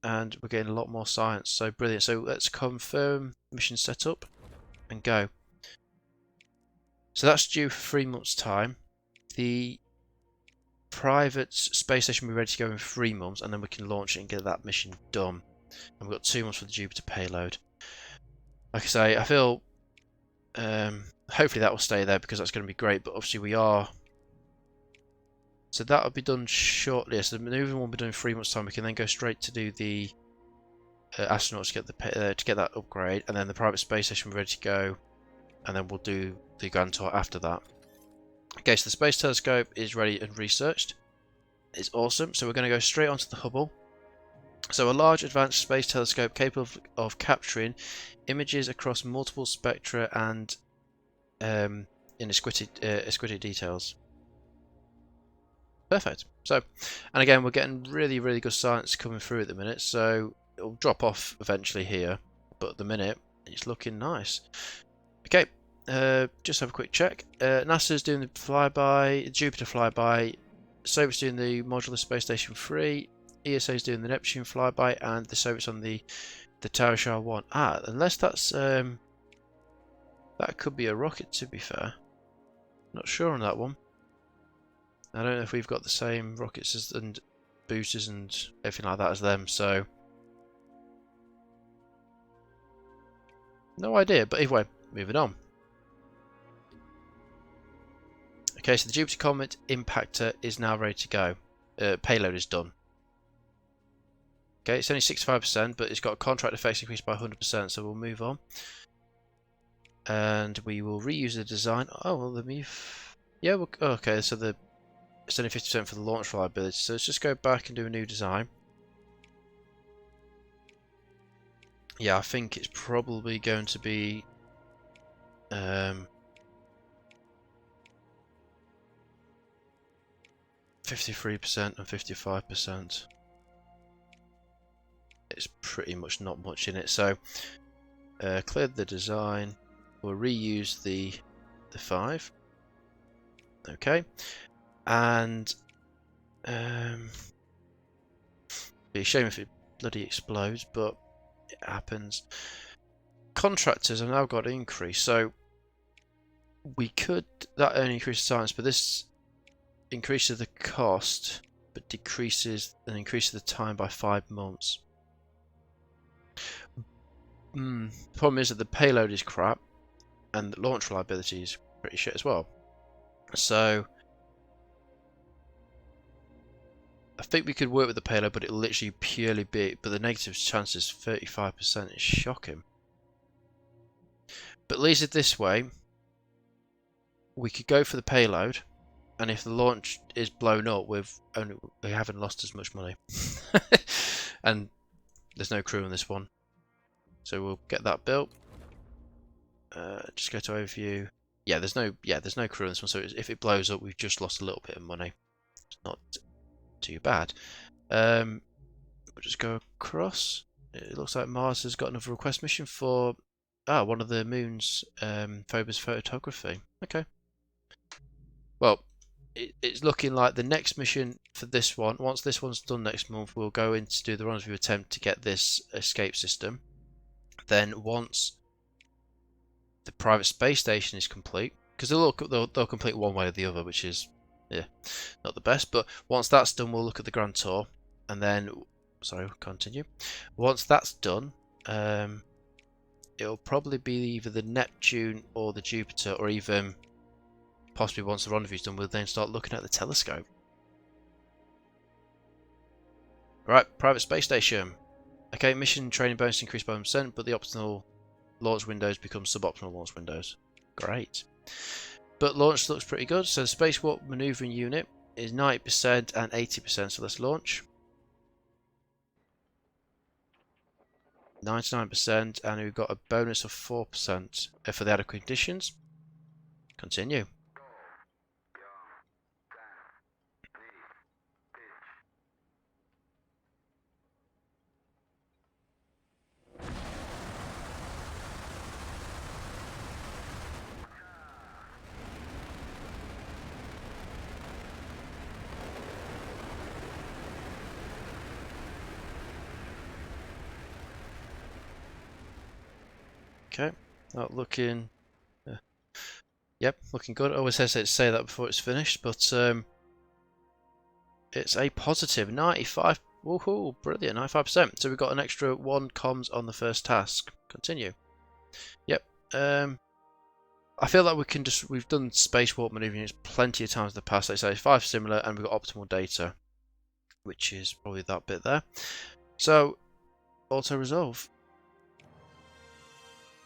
and we're getting a lot more science, so brilliant. So let's confirm mission setup and go. So that's due for 3 months' time. The private space station will be ready to go in 3 months, and then we can launch it and get that mission done. And we've got 2 months for the Jupiter payload. Like I say, I feel hopefully that will stay there because that's going to be great, but obviously we are... So that'll be done shortly. So the manoeuvring will be done in 3 months' time. We can then go straight to do the astronauts to get that upgrade, and then the private space station will be ready to go, and then we'll do the grand tour after that. Okay, so the space telescope is ready and researched. It's awesome. So we're going to go straight onto the Hubble. So a large advanced space telescope capable of capturing images across multiple spectra and in exquisite details. Perfect. So, and again, we're getting really, really good science coming through at the minute. So it'll drop off eventually here, but at the minute it's looking nice. Okay, just have a quick check. NASA's doing the flyby, Jupiter flyby. Soviet's doing the modular space station 3. ESA's doing the Neptune flyby, and the Soviets on the Taoshar 1. Unless that's that could be a rocket, to be fair. Not sure on that one. I don't know if we've got the same rockets as, and boosters and everything like that as them, so no idea. But anyway, moving on. Okay, so the Jupiter Comet Impactor is now ready to go. Payload is done. Okay, it's only 65%, but it's got contract effects increased by 100%, so we'll move on. And we will reuse the design. Oh, well, yeah, okay, so it's only 50% for the launch reliability, so let's just go back and do a new design. Yeah, I think it's probably going to be 53% and 55%. It's pretty much not much in it, so clear the design. We'll reuse the 5. Okay, and be a shame if it bloody explodes, but it happens. Contractors have now got an increase, so we could, that only increases science, but this increases the cost, but increases the time by 5 months. The problem is that the payload is crap, and the launch reliability is pretty shit as well. So I think we could work with the payload, but it'll literally purely be, but the negative chance is 35%. It's shocking. But at least this way, we could go for the payload, and if the launch is blown up, we haven't lost as much money. And there's no crew on this one, so we'll get that built. Just go to overview. Yeah, there's no crew on this one, so if it blows up, we've just lost a little bit of money. It's not too bad. We'll just go across. It looks like Mars has got another request mission for one of the moon's Phobos photography. Okay. Well, it's looking like the next mission for this one, once this one's done next month, we'll go in to do the rendezvous attempt to get this escape system. Then once the private space station is complete, because they'll complete one way or the other, which is not the best, but once that's done, we'll look at the grand tour, and then continue. Once that's done, it'll probably be either the Neptune or the Jupiter, or even possibly once the rendezvous's done, we'll then start looking at the telescope. Right, private space station. Okay, mission training bonus increased by 1%, but the optional launch windows become suboptimal launch windows. Great. But launch looks pretty good. So the Spacewalk Manoeuvring unit is 90% and 80%. So let's launch. 99%, and we've got a bonus of 4% for the adequate conditions. Continue. Okay, not looking. Yep, looking good. I always hesitate to say that before it's finished, but it's a positive 95. Woohoo! Brilliant, 95%. So we've got an extra 1 comms on the first task. Continue. Yep. I feel like we've done spacewalk maneuvering units plenty of times in the past. Like I say, 5 similar, and we've got optimal data, which is probably that bit there. So auto resolve.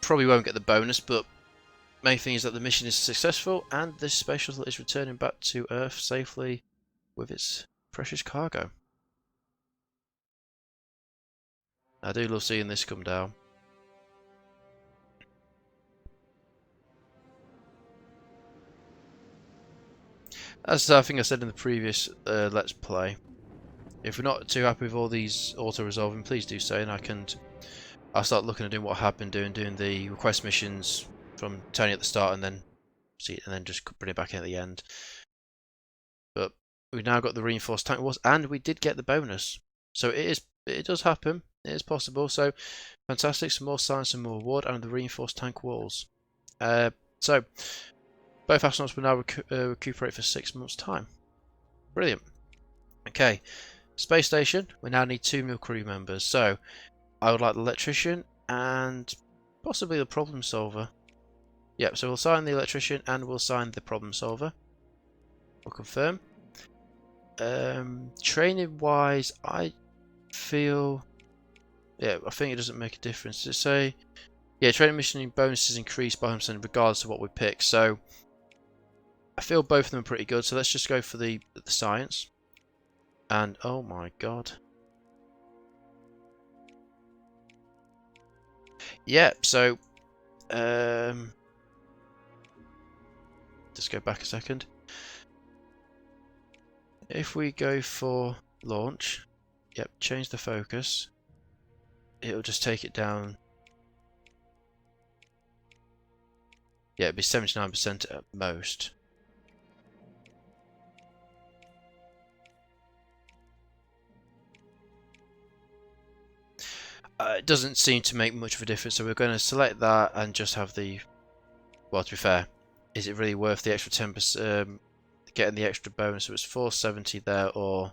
Probably won't get the bonus, but main thing is that the mission is successful and this space shuttle is returning back to Earth safely with its precious cargo. I do love seeing this come down. As I think I said in the previous Let's Play, if we're not too happy with all these auto-resolving, please do say, and I'll start looking at doing what I have been doing the request missions from turning at the start and then just bring it back in at the end. But we've now got the reinforced tank walls, and we did get the bonus, so it does happen. It is possible. So fantastic, some more science and more reward, and the reinforced tank walls. So both astronauts will now recuperate for 6 months' time. Brilliant. Okay, space station. We now need 2 more crew members. So I would like the electrician and possibly the problem solver. Yep, so we'll sign the electrician and we'll sign the problem solver. We'll confirm. Training wise, I feel, I think it doesn't make a difference. Does it say, training mission bonuses increased by 100% regardless of what we pick. So I feel both of them are pretty good. So let's just go for the science. And oh my god. Yeah, so just go back a second. If we go for launch, change the focus, it'll just take it down. Yeah, it'd be 79% at most. It doesn't seem to make much of a difference, so we're going to select that and just have the, well, to be fair, is it really worth the extra 10%, getting the extra bonus? So it's 470 there, or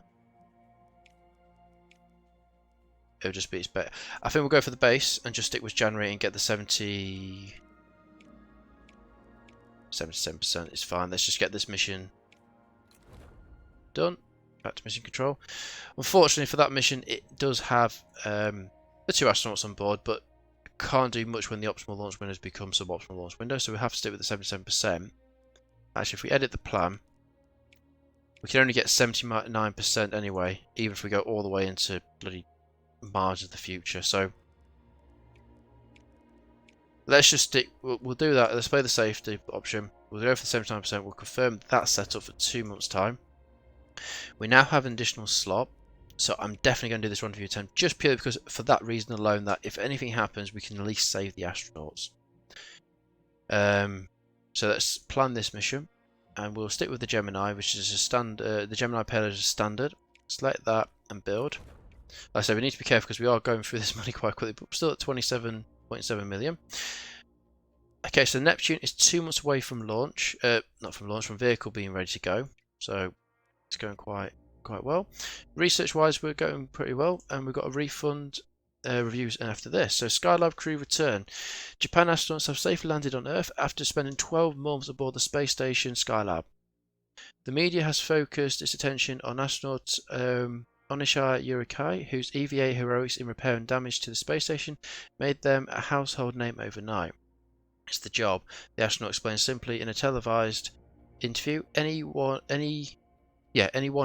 it'll just be its better. I think we'll go for the base and just stick with January and get the 77%. It's fine. Let's just get this mission done. Back to mission control. Unfortunately for that mission, it does have the 2 astronauts on board, but can't do much when the optimal launch windows become suboptimal launch windows, so we have to stick with the 77%. Actually, if we edit the plan, we can only get 79% anyway, even if we go all the way into bloody Mars of the future. So let's just stick, we'll do that. Let's play the safety option. We'll go for the 79%. We'll confirm that's set up for 2 months' time. We now have an additional slot. So I'm definitely going to do this rendezvous attempt, just purely because, for that reason alone, that if anything happens, we can at least save the astronauts. So let's plan this mission, and we'll stick with the Gemini, which is a standard. The Gemini payload is standard. Select that and build. Like I said, we need to be careful because we are going through this money quite quickly, but we're still at 27.7 million. Okay, so Neptune is 2 months away from launch. Not from launch, from vehicle being ready to go. So it's going quite well. Research wise, we're going pretty well, and we've got a refund reviews after this. So Skylab crew return. Japan astronauts have safely landed on Earth after spending 12 months aboard the space station Skylab. The media has focused its attention on astronauts Onisha Yurikai, whose EVA heroics in repairing damage to the space station made them a household name overnight. It's the job, the astronaut explains simply in a televised interview. Any one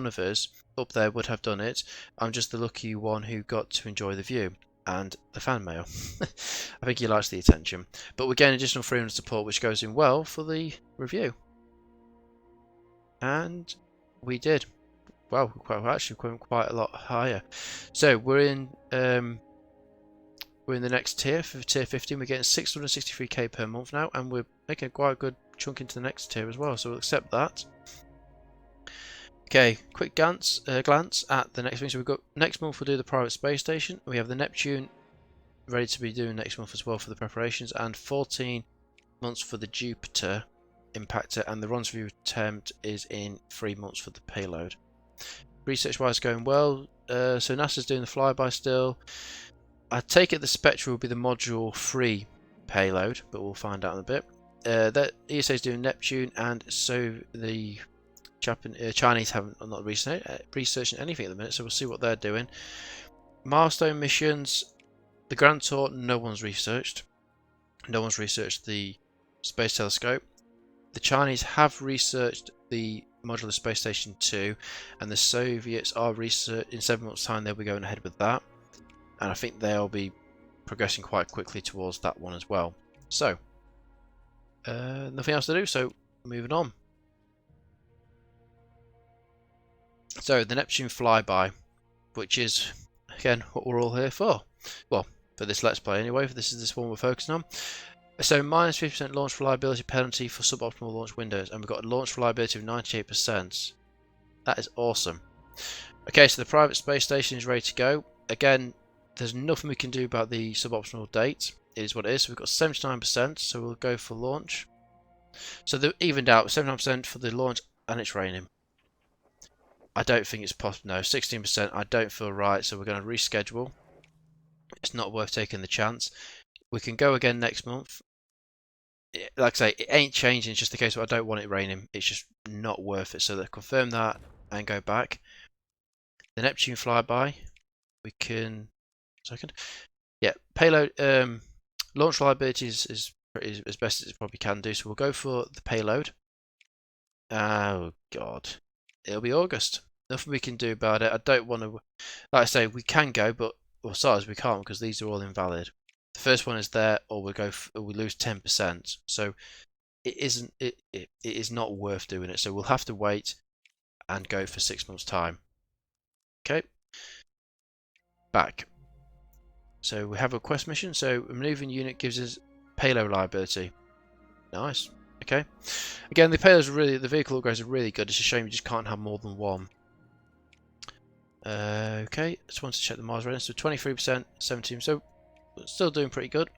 of us up there would have done it. I'm just the lucky one who got to enjoy the view. And the fan mail. I think he likes the attention. But we're getting additional 300 support, which goes in well for the review. And we did. Well, actually quite a lot higher. So we're in the next tier for tier 15. We're getting 663k per month now, and we're making quite a good chunk into the next tier as well. So we'll accept that. Okay, quick glance at the next thing. So we've got next month we'll do the private space station. We have the Neptune ready to be doing next month as well for the preparations, and 14 months for the Jupiter impactor, and the rendezvous attempt is in 3 months for the payload. Research wise going well. So NASA's doing the flyby still. I take it the Spectra will be the module 3 payload, but we'll find out in a bit. That ESA is doing Neptune, and so the Chinese haven't not researching anything at the minute, so we'll see what they're doing. Milestone missions, the Grand Tour, no one's researched. No one's researched the Space Telescope. The Chinese have researched the Modular Space Station 2, and the Soviets are researching. In 7 months' time, they'll be going ahead with that, and I think they'll be progressing quite quickly towards that one as well. So, nothing else to do, so moving on. So the Neptune Flyby, which is again what we're all here for. Well, for this Let's Play anyway. This is this one we're focusing on. So minus 50% launch reliability penalty for suboptimal launch windows, and we've got a launch reliability of 98%. That is awesome. Okay, so the private space station is ready to go. Again, there's nothing we can do about the suboptimal date. It is what it is. So we've got 79%, so we'll go for launch. So they're evened out, 79% for the launch, and it's raining. I don't think it's possible. No, 16%. I don't feel right, so we're going to reschedule. It's not worth taking the chance. We can go again next month. Like I say, it ain't changing. It's just the case where I don't want it raining. It's just not worth it. So let's confirm that and go back. The Neptune Flyby. We can. Second. Yeah, payload. Launch reliability is as best as it probably can do. So we'll go for the payload. Oh God. It'll be August. Nothing we can do about it. I don't want to. Like I say, we can go, but well, sorry, we can't because these are all invalid. The first one is there, or we lose 10%. So it isn't. It is not worth doing it. So we'll have to wait and go for 6 months' time. Okay. Back. So we have a quest mission. So a maneuvering unit gives us payload reliability. Nice. Okay. Again, the vehicle upgrades are really good. It's a shame you just can't have more than one. Okay. Just want to check the Mars readiness. So 23%, 17%. So still doing pretty good.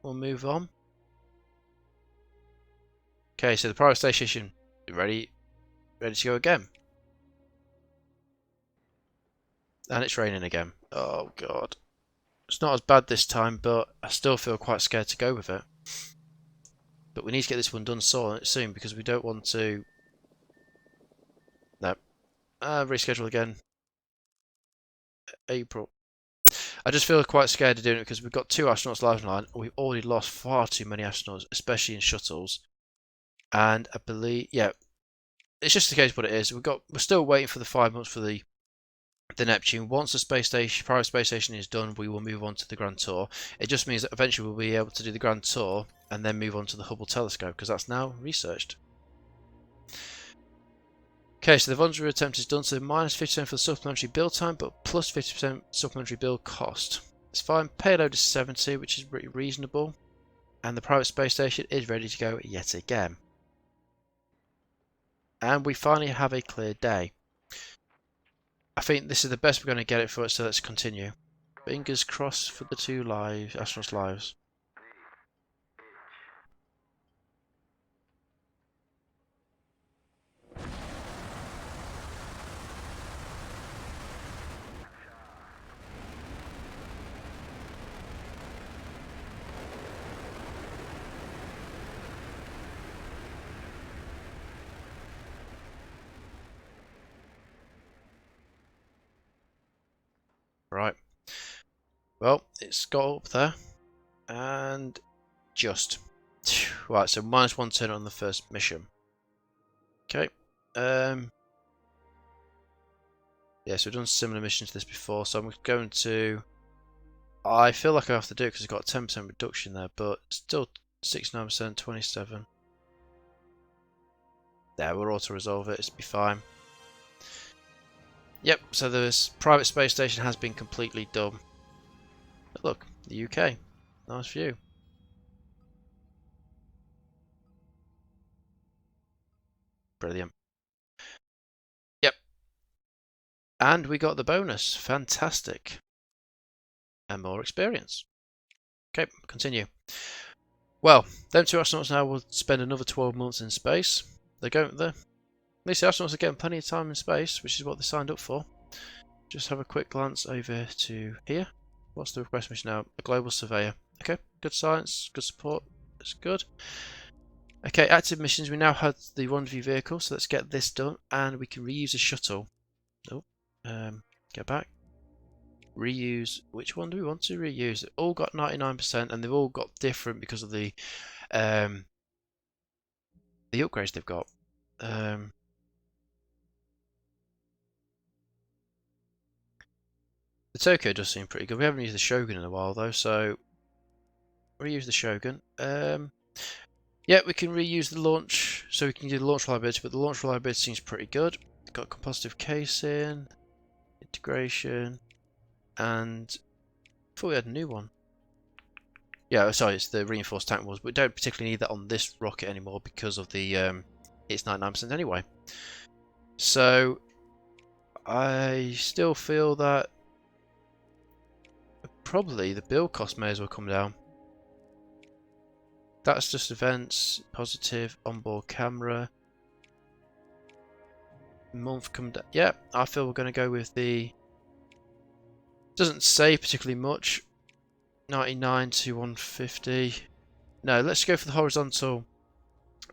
We'll move on. Okay. So the private station ready to go again. And it's raining again. Oh God. It's not as bad this time, but I still feel quite scared to go with it. But we need to get this one done soon because we don't want to. No. Reschedule again. April. I just feel quite scared of doing it because we've got 2 astronauts live online. We've already lost far too many astronauts, especially in shuttles. And I believe, yeah, it's just the case what it is. We're still waiting for the 5 months for the Neptune. Once the private space station is done, we will move on to the Grand Tour. It just means that eventually we'll be able to do the Grand Tour and then move on to the Hubble telescope because that's now researched. Okay, so the vulnerable attempt is done, so minus 50% for the supplementary build time, but plus 50% supplementary build cost. It's fine. Payload is 70, which is pretty reasonable. And the private space station is ready to go yet again. And we finally have a clear day. I think this is the best we're going to get it for it, so let's continue. Fingers crossed for the 2 astronauts' lives. Right. Well, it's got up there. And just. Right, so -1 turn on the first mission. Okay. Yeah, so we've done similar missions to this before, so I'm going to... I feel like I have to do it because it's got a 10% reduction there, but still 69%, 27. There, we'll auto-resolve it, it'll be fine. Yep, so the private space station has been completely done. But look, the UK. Nice view. Brilliant. Yep. And we got the bonus. Fantastic. And more experience. Okay, continue. Well, them two astronauts now will spend another 12 months in space. They're going there. At least the astronauts are getting plenty of time in space, which is what they signed up for. Just have a quick glance over to here. What's the request mission now? A global surveyor. Okay, good science, good support. That's good. Okay, active missions. We now have the rendezvous vehicle, so let's get this done, and we can reuse a shuttle. Oh, get back. Reuse. Which one do we want to reuse? They've all got 99%, and they've all got different because of the upgrades they've got. The Tokyo does seem pretty good. We haven't used the Shogun in a while though, so reuse the Shogun. Yeah, we can reuse the launch, so we can do the launch reliability, but the launch reliability seems pretty good. We've got compositive casing, integration, and I thought we had a new one. Yeah, sorry, it's the reinforced tank walls, but we don't particularly need that on this rocket anymore because of the it's 99% anyway. So I still feel that probably the build cost may as well come down. That's just events, positive, onboard camera. Month come down. Yeah, I feel we're going to go with the... Doesn't say particularly much. 99 to 150. No, let's go for the horizontal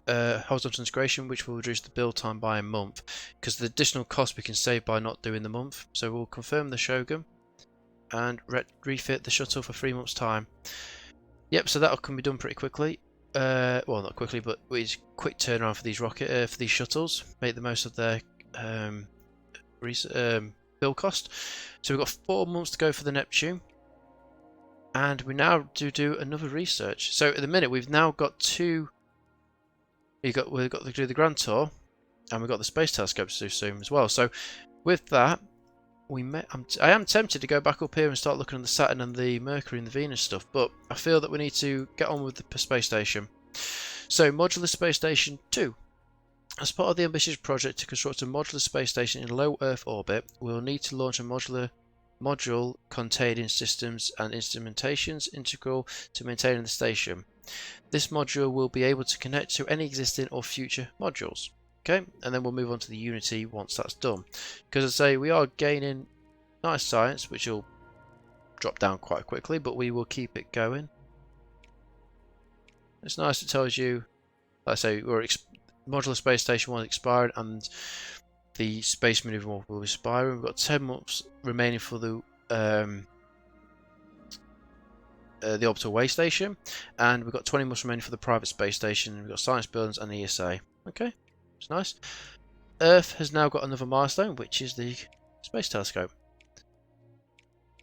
integration, which will reduce the build time by a month, because the additional cost we can save by not doing the month. So we'll confirm the Shogun and refit the shuttle for 3 months' time. Yep, so that can be done pretty quickly. Well, not quickly, but it's quick turnaround for these for these shuttles. Make the most of their build cost. So we've got 4 months to go for the Neptune, and we now do another research. So at the minute we've now got two. We've got to do the Grand Tour, and we've got the Space Telescope to do soon as well. So with that, I am tempted to go back up here and start looking at the Saturn and the Mercury and the Venus stuff, but I feel that we need to get on with the space station. So Modular Space Station 2. As part of the ambitious project to construct a modular space station in low Earth orbit, we will need to launch a module containing systems and instrumentations integral to maintaining the station. This module will be able to connect to any existing or future modules. Okay, and then we'll move on to the Unity once that's done. Because I say we are gaining nice science, which will drop down quite quickly, but we will keep it going. It's nice, it tells you, like I say, modular space station 1 expired and the space maneuvering one will expire. We've got 10 months remaining for the Orbital Waystation, and we've got 20 months remaining for the private space station. We've got science buildings and ESA. Okay, it's nice. Earth has now got another milestone, which is the Space Telescope.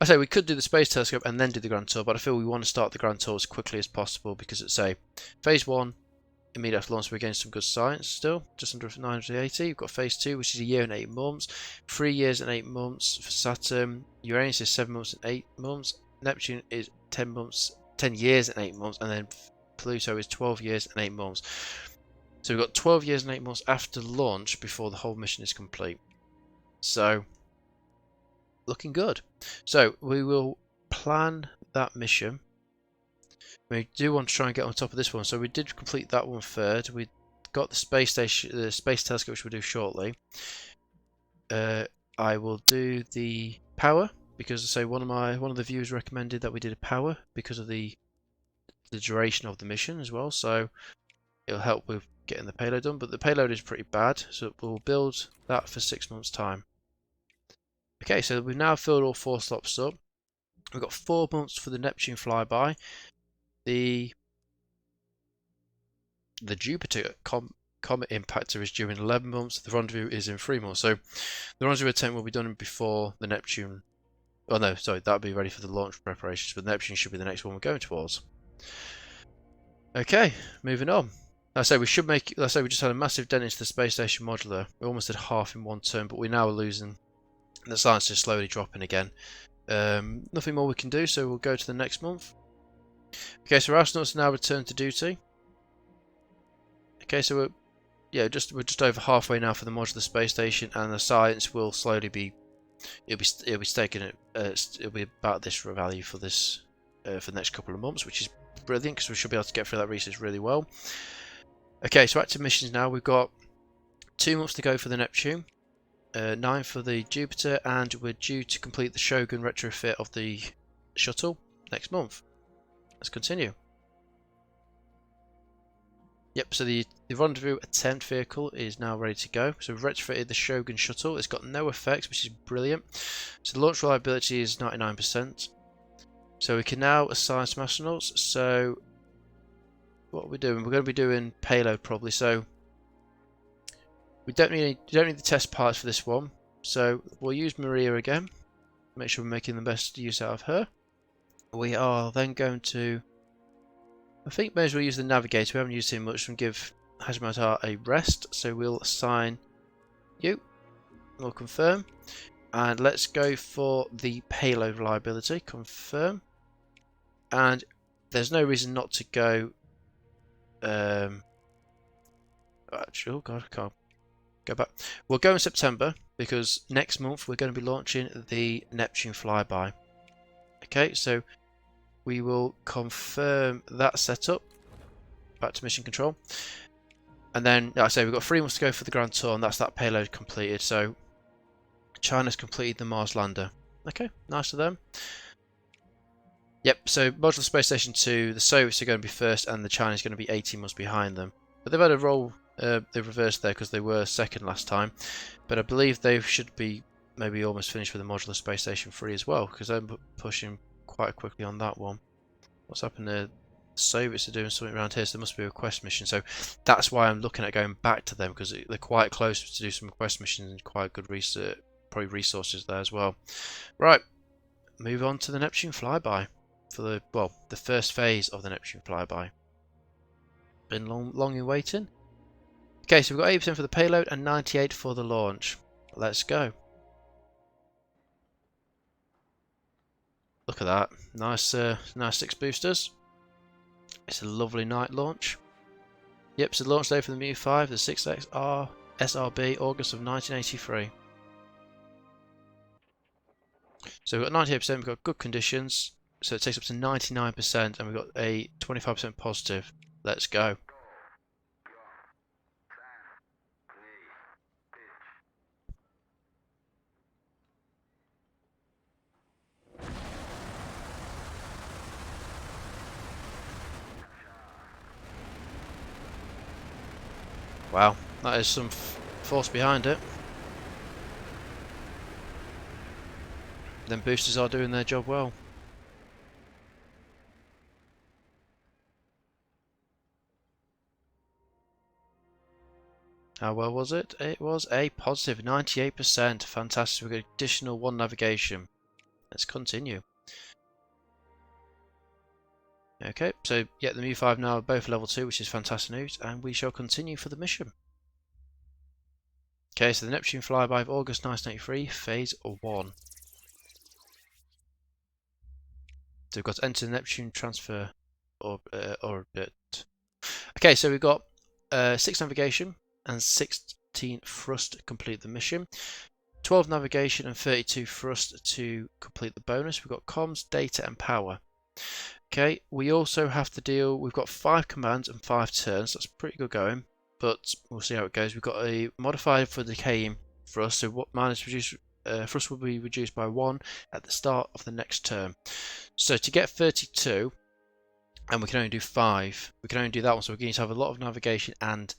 I say we could do the Space Telescope and then do the Grand Tour, but I feel we want to start the Grand Tour as quickly as possible because it's Phase 1, immediately after launch, we're getting some good science still, just under 980. We've got Phase 2, which is a year and 8 months, 3 years and 8 months for Saturn. Uranus is 7 months and 8 months. Neptune is 10 years and 8 months, and then Pluto is 12 years and 8 months. So we've got 12 years and 8 months after launch before the whole mission is complete. So, looking good. So, we will plan that mission. We do want to try and get on top of this one. So, we did complete that one third. We got the space station, the space telescope, which we'll do shortly. I will do the power because I say one of the viewers recommended that we did a power because of the duration of the mission as well. So, it'll help with getting the payload done, but the payload is pretty bad, so we'll build that for 6 months' time. Okay, so we've now filled all 4 slots up. We've got 4 months for the Neptune Flyby. The Jupiter Comet Impactor is due in 11 months. The Rendezvous is in 3 months. So the Rendezvous attempt will be done before the Neptune. Oh no, sorry, that'll be ready for the launch preparations, but Neptune should be the next one we're going towards. Okay, moving on. Like I say we should make. Like I say we just had a massive dent into the space station modular. We almost did half in one turn, but we now are losing. The science is slowly dropping again. Nothing more we can do, so we'll go to the next month. Okay, so our astronauts are now returned to duty. Okay, so we're just over halfway now for the modular space station, and the science will slowly be. It'll be staking. It'll be about this value for this for the next couple of months, which is brilliant because we should be able to get through that research really well. Okay, so active missions now. We've got 2 months to go for the Neptune, 9 for the Jupiter, and we're due to complete the Shogun retrofit of the shuttle next month. Let's continue. Yep, so the Rendezvous attempt vehicle is now ready to go. So we've retrofitted the Shogun shuttle. It's got no effects, which is brilliant. So the launch reliability is 99%. So we can now assign some astronauts. So what are we doing? We're going to be doing payload probably. So we don't need the test parts for this one. So we'll use Maria again. Make sure we're making the best use out of her. We are then going to, I think, may as well use the navigator. We haven't used him much, and give Hashmatar a rest. So we'll assign you. We'll confirm. And let's go for the payload reliability. Confirm. And there's no reason not to go. Actually, oh god, I can't go back. We'll go in September because next month we're going to be launching the Neptune Flyby. Okay, so we will confirm that setup. Back to mission control. And then, like I say, we've got 3 months to go for the Grand Tour, and that's that payload completed. So China's completed the Mars lander. Okay, nice of them. Yep, so modular space station 2, the Soviets are going to be first, and the Chinese are going to be 18 months behind them. But they've had a roll, they've reversed there because they were second last time. But I believe they should be maybe almost finished with the modular space station 3 as well, because they're pushing quite quickly on that one. What's happened there? The Soviets are doing something around here, so there must be a request mission. So that's why I'm looking at going back to them, because they're quite close to do some request missions and quite good research, probably resources there as well. Right, move on to the Neptune Flyby for the first phase of the Neptune Flyby. Been long in waiting. Okay, so we've got 80% for the payload and 98% for the launch. Let's go. Look at that, nice 6 boosters. It's a lovely night launch. Yep, so the launch day for the Mu-5, the 6XR SRB, August of 1983. So we've got 98%, we've got good conditions, so it takes up to 99%, and we've got a 25% positive. Let's go. Wow, that is some force behind it. Them boosters are doing their job well. How well was it? It was a positive 98%. Fantastic. We've got additional 1 navigation. Let's continue. Okay, so yeah, the Mu-5 now are both level 2, which is fantastic news, and we shall continue for the mission. Okay, so the Neptune Flyby of August 1983, Phase 1. So we've got to enter the Neptune transfer orbit. Okay, so we've got 6 navigation and 16 thrust to complete the mission. 12 navigation and 32 thrust to complete the bonus. We've got comms, data, and power. Okay, we also have to deal. We've got 5 commands and 5 turns. That's pretty good going, but we'll see how it goes. We've got a modifier for decaying thrust. So what minus reduce thrust will be reduced by 1 at the start of the next turn. So to get 32, and we can only do 5. We can only do that one. So we're going to have a lot of navigation and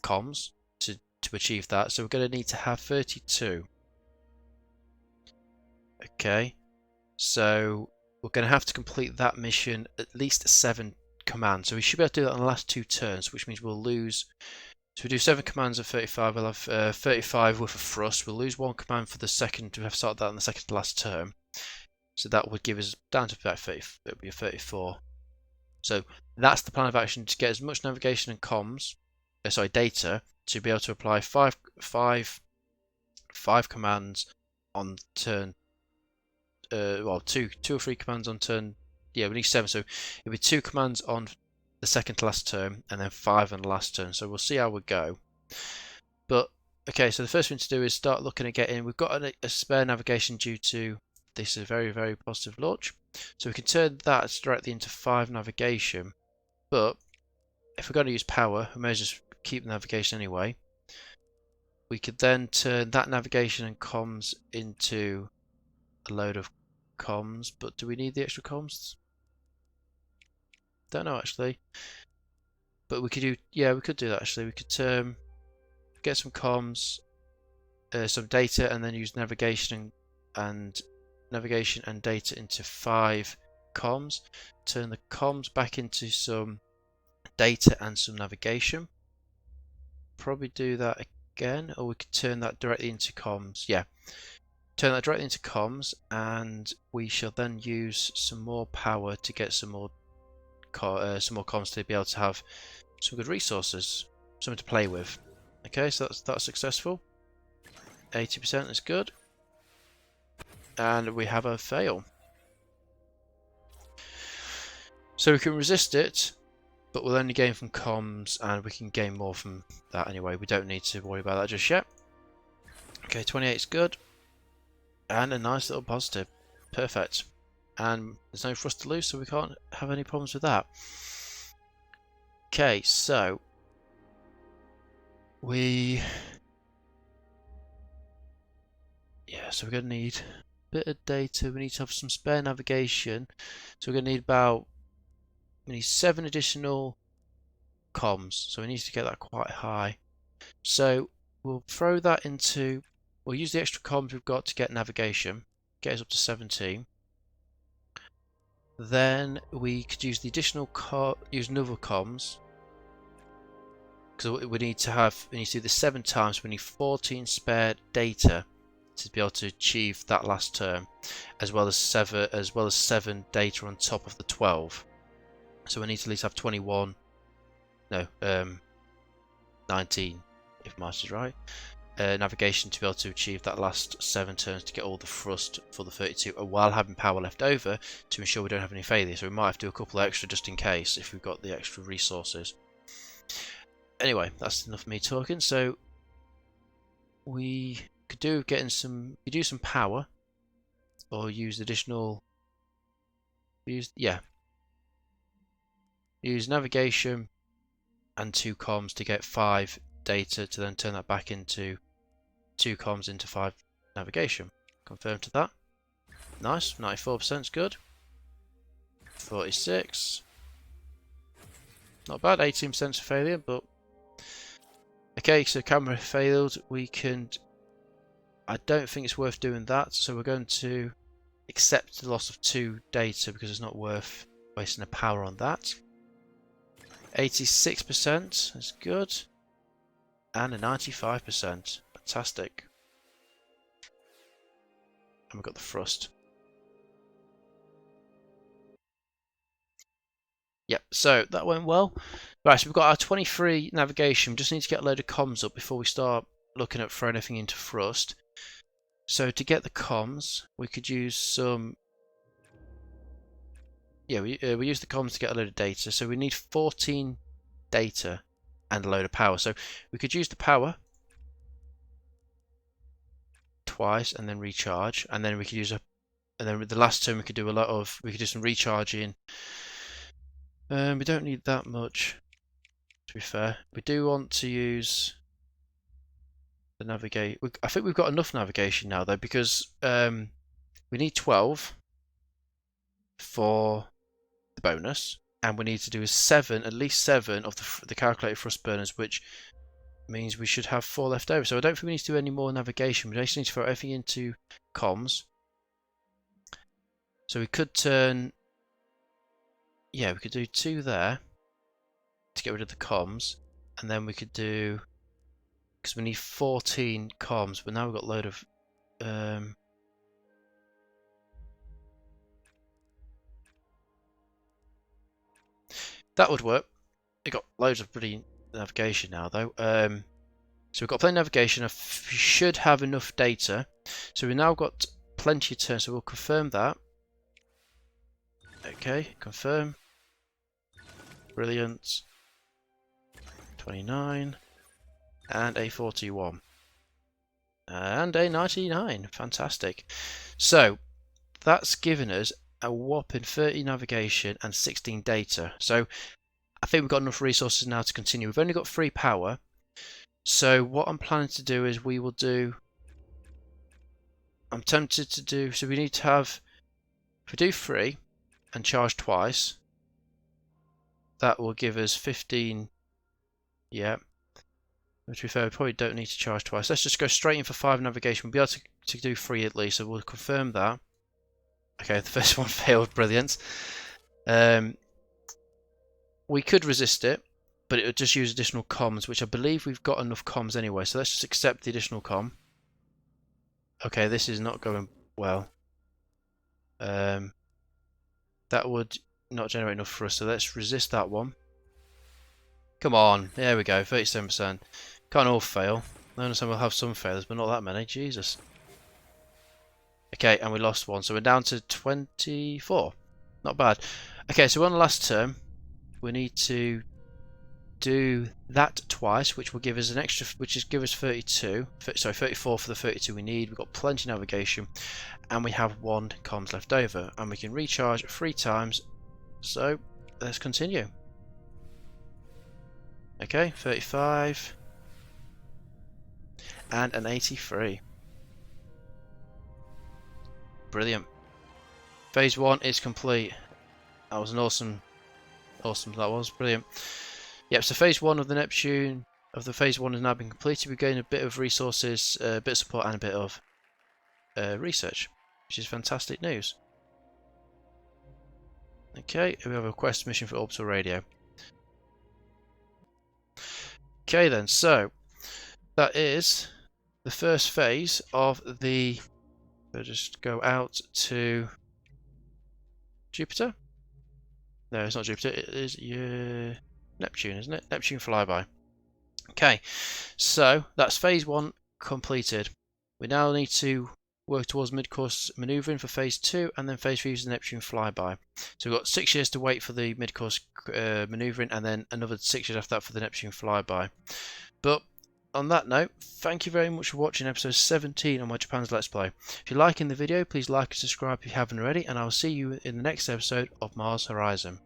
comms to achieve that. So we're going to need to have 32. Okay, so we're going to have to complete that mission at least 7 commands. So we should be able to do that on the last 2 turns, which means we'll lose. So we do 7 commands of 35. We'll have 35 worth of thrust. We'll lose 1 command for the second. We have started that on the second to last turn. So that would give us down to about 30. It would be a 34. So that's the plan of action, to get as much navigation and comms, data, to be able to apply five commands on turn. Well, two or 3 commands on turn. Yeah, we need 7. So it'll be 2 commands on the second to last turn, and then 5 on the last turn. So we'll see how we go. But okay, so the first thing to do is start looking at getting. We've got a spare navigation due to this is a very, very positive launch. So we can turn that directly into 5 navigation. But if we're going to use power, we may as well just keep the navigation anyway. We could then turn that navigation and comms into a load of comms. But do we need the extra comms? Don't know actually. But we could do, yeah, we could do that actually. We could get some comms, some data, and then use navigation and data into 5 comms. Turn the comms back into some data and some navigation. Probably do that again, or we could turn that directly into comms. Yeah, turn that directly into comms, and we shall then use some more power to get some more comms to be able to have some good resources, something to play with. Okay, so that's successful. 80% is good. And we have a fail. So we can resist it, but we'll only gain from comms, and we can gain more from that anyway. We don't need to worry about that just yet. Okay, 28 is good. And a nice little positive. Perfect. And there's no thrust to lose, so we can't have any problems with that. Okay, so we're going to need a bit of data. We need to have some spare navigation. So we're going to need we need 7 additional comms. So we need to get that quite high. So we'll throw that into, we'll use the extra comms we've got to get navigation, get us up to 17. Then we could use the additional use another comms, because we need to do this 7 times. We need 14 spare data to be able to achieve that last turn, as well as 7 data on top of the 12. So we need to at least have 21. No, 19, if master's right. Navigation to be able to achieve that last 7 turns to get all the thrust for the 32, while having power left over to ensure we don't have any failure. So we might have to do a couple extra just in case if we've got the extra resources. Anyway, that's enough of me talking. So we could do some power, or use additional. Use navigation and 2 comms to get 5 data, to then turn that back into 2 comms into 5 navigation. Confirm to that. Nice, 94% is good. 46. Not bad, 18% for failure, but okay, so camera failed. I don't think it's worth doing that, so we're going to accept the loss of 2 data because it's not worth wasting the power on that. 86% is good. And a 95%. Fantastic. And we've got the thrust. Yep, so that went well. Right, so we've got our 23 navigation. We just need to get a load of comms up before we start looking at throwing everything into thrust. So to get the comms, we could use some. Yeah, we use the comms to get a load of data. So we need 14 data and a load of power. So we could use the power twice and then recharge, and then we could use and then the last turn we could do some recharging. We don't need that much, to be fair. We do want to use the navigate. I think we've got enough navigation now though, because we need 12 for the bonus, and we need to do at least 7 of the calculated thrust burners, which means we should have 4 left over. So I don't think we need to do any more navigation. We just need to throw everything into comms, So we could turn, yeah, we could do 2 there to get rid of the comms, and then we could do, because we need 14 comms, but now we've got a load of that would work. We've got loads of bloody navigation now though. So we've got plenty of navigation. We should have enough data. So we've now got plenty of turns, so we'll confirm that. Okay, confirm. Brilliant. 29. And a 41. And a 99. Fantastic. So that's given us a whopping 30 navigation and 16 data. So I think we've got enough resources now to continue. We've only got 3 power. So what I'm planning to do is we will do, I'm tempted to do, so we need to have, if we do 3 and charge twice, that will give us 15, yeah. To be fair, we probably don't need to charge twice. Let's just go straight in for 5 navigation. We'll be able to do 3 at least, so we'll confirm that. Okay, the first one failed, brilliant. We could resist it, but it would just use additional comms, which I believe we've got enough comms anyway, so let's just accept the additional comm. Okay, this is not going well. That would not generate enough for us, so let's resist that one. Come on, there we go, 37%. Can't all fail. I understand we'll have some failures, but not that many, Jesus. Okay, and we lost one, so we're down to 24. Not bad. Okay, so on the last term, we need to do that twice, which will give us an extra, which is give us 32. Sorry, 34 for the 32 we need. We've got plenty of navigation, and we have 1 comms left over, and we can recharge 3 times. So let's continue. Okay, 35 and an 83. Brilliant. Phase 1 is complete. That was an awesome, that was brilliant. Yep, so phase 1 of the Neptune, of the phase 1 has now been completed. We're getting a bit of resources, a bit of support and a bit of research, which is fantastic news. Okay, we have a quest mission for Orbital Radio. Okay then, so that is the first phase of the, we'll just go out to Jupiter. No, it's not Jupiter, it is Neptune, isn't it? Neptune Flyby. Okay, so that's phase 1 completed. We now need to work towards mid-course manoeuvring for phase 2, and then phase 3 is the Neptune Flyby. So we've got 6 years to wait for the mid-course manoeuvring, and then another 6 years after that for the Neptune Flyby. But on that note, thank you very much for watching episode 17 on my Japan's Let's Play. If you're liking the video, please like and subscribe if you haven't already, and I will see you in the next episode of Mars Horizon.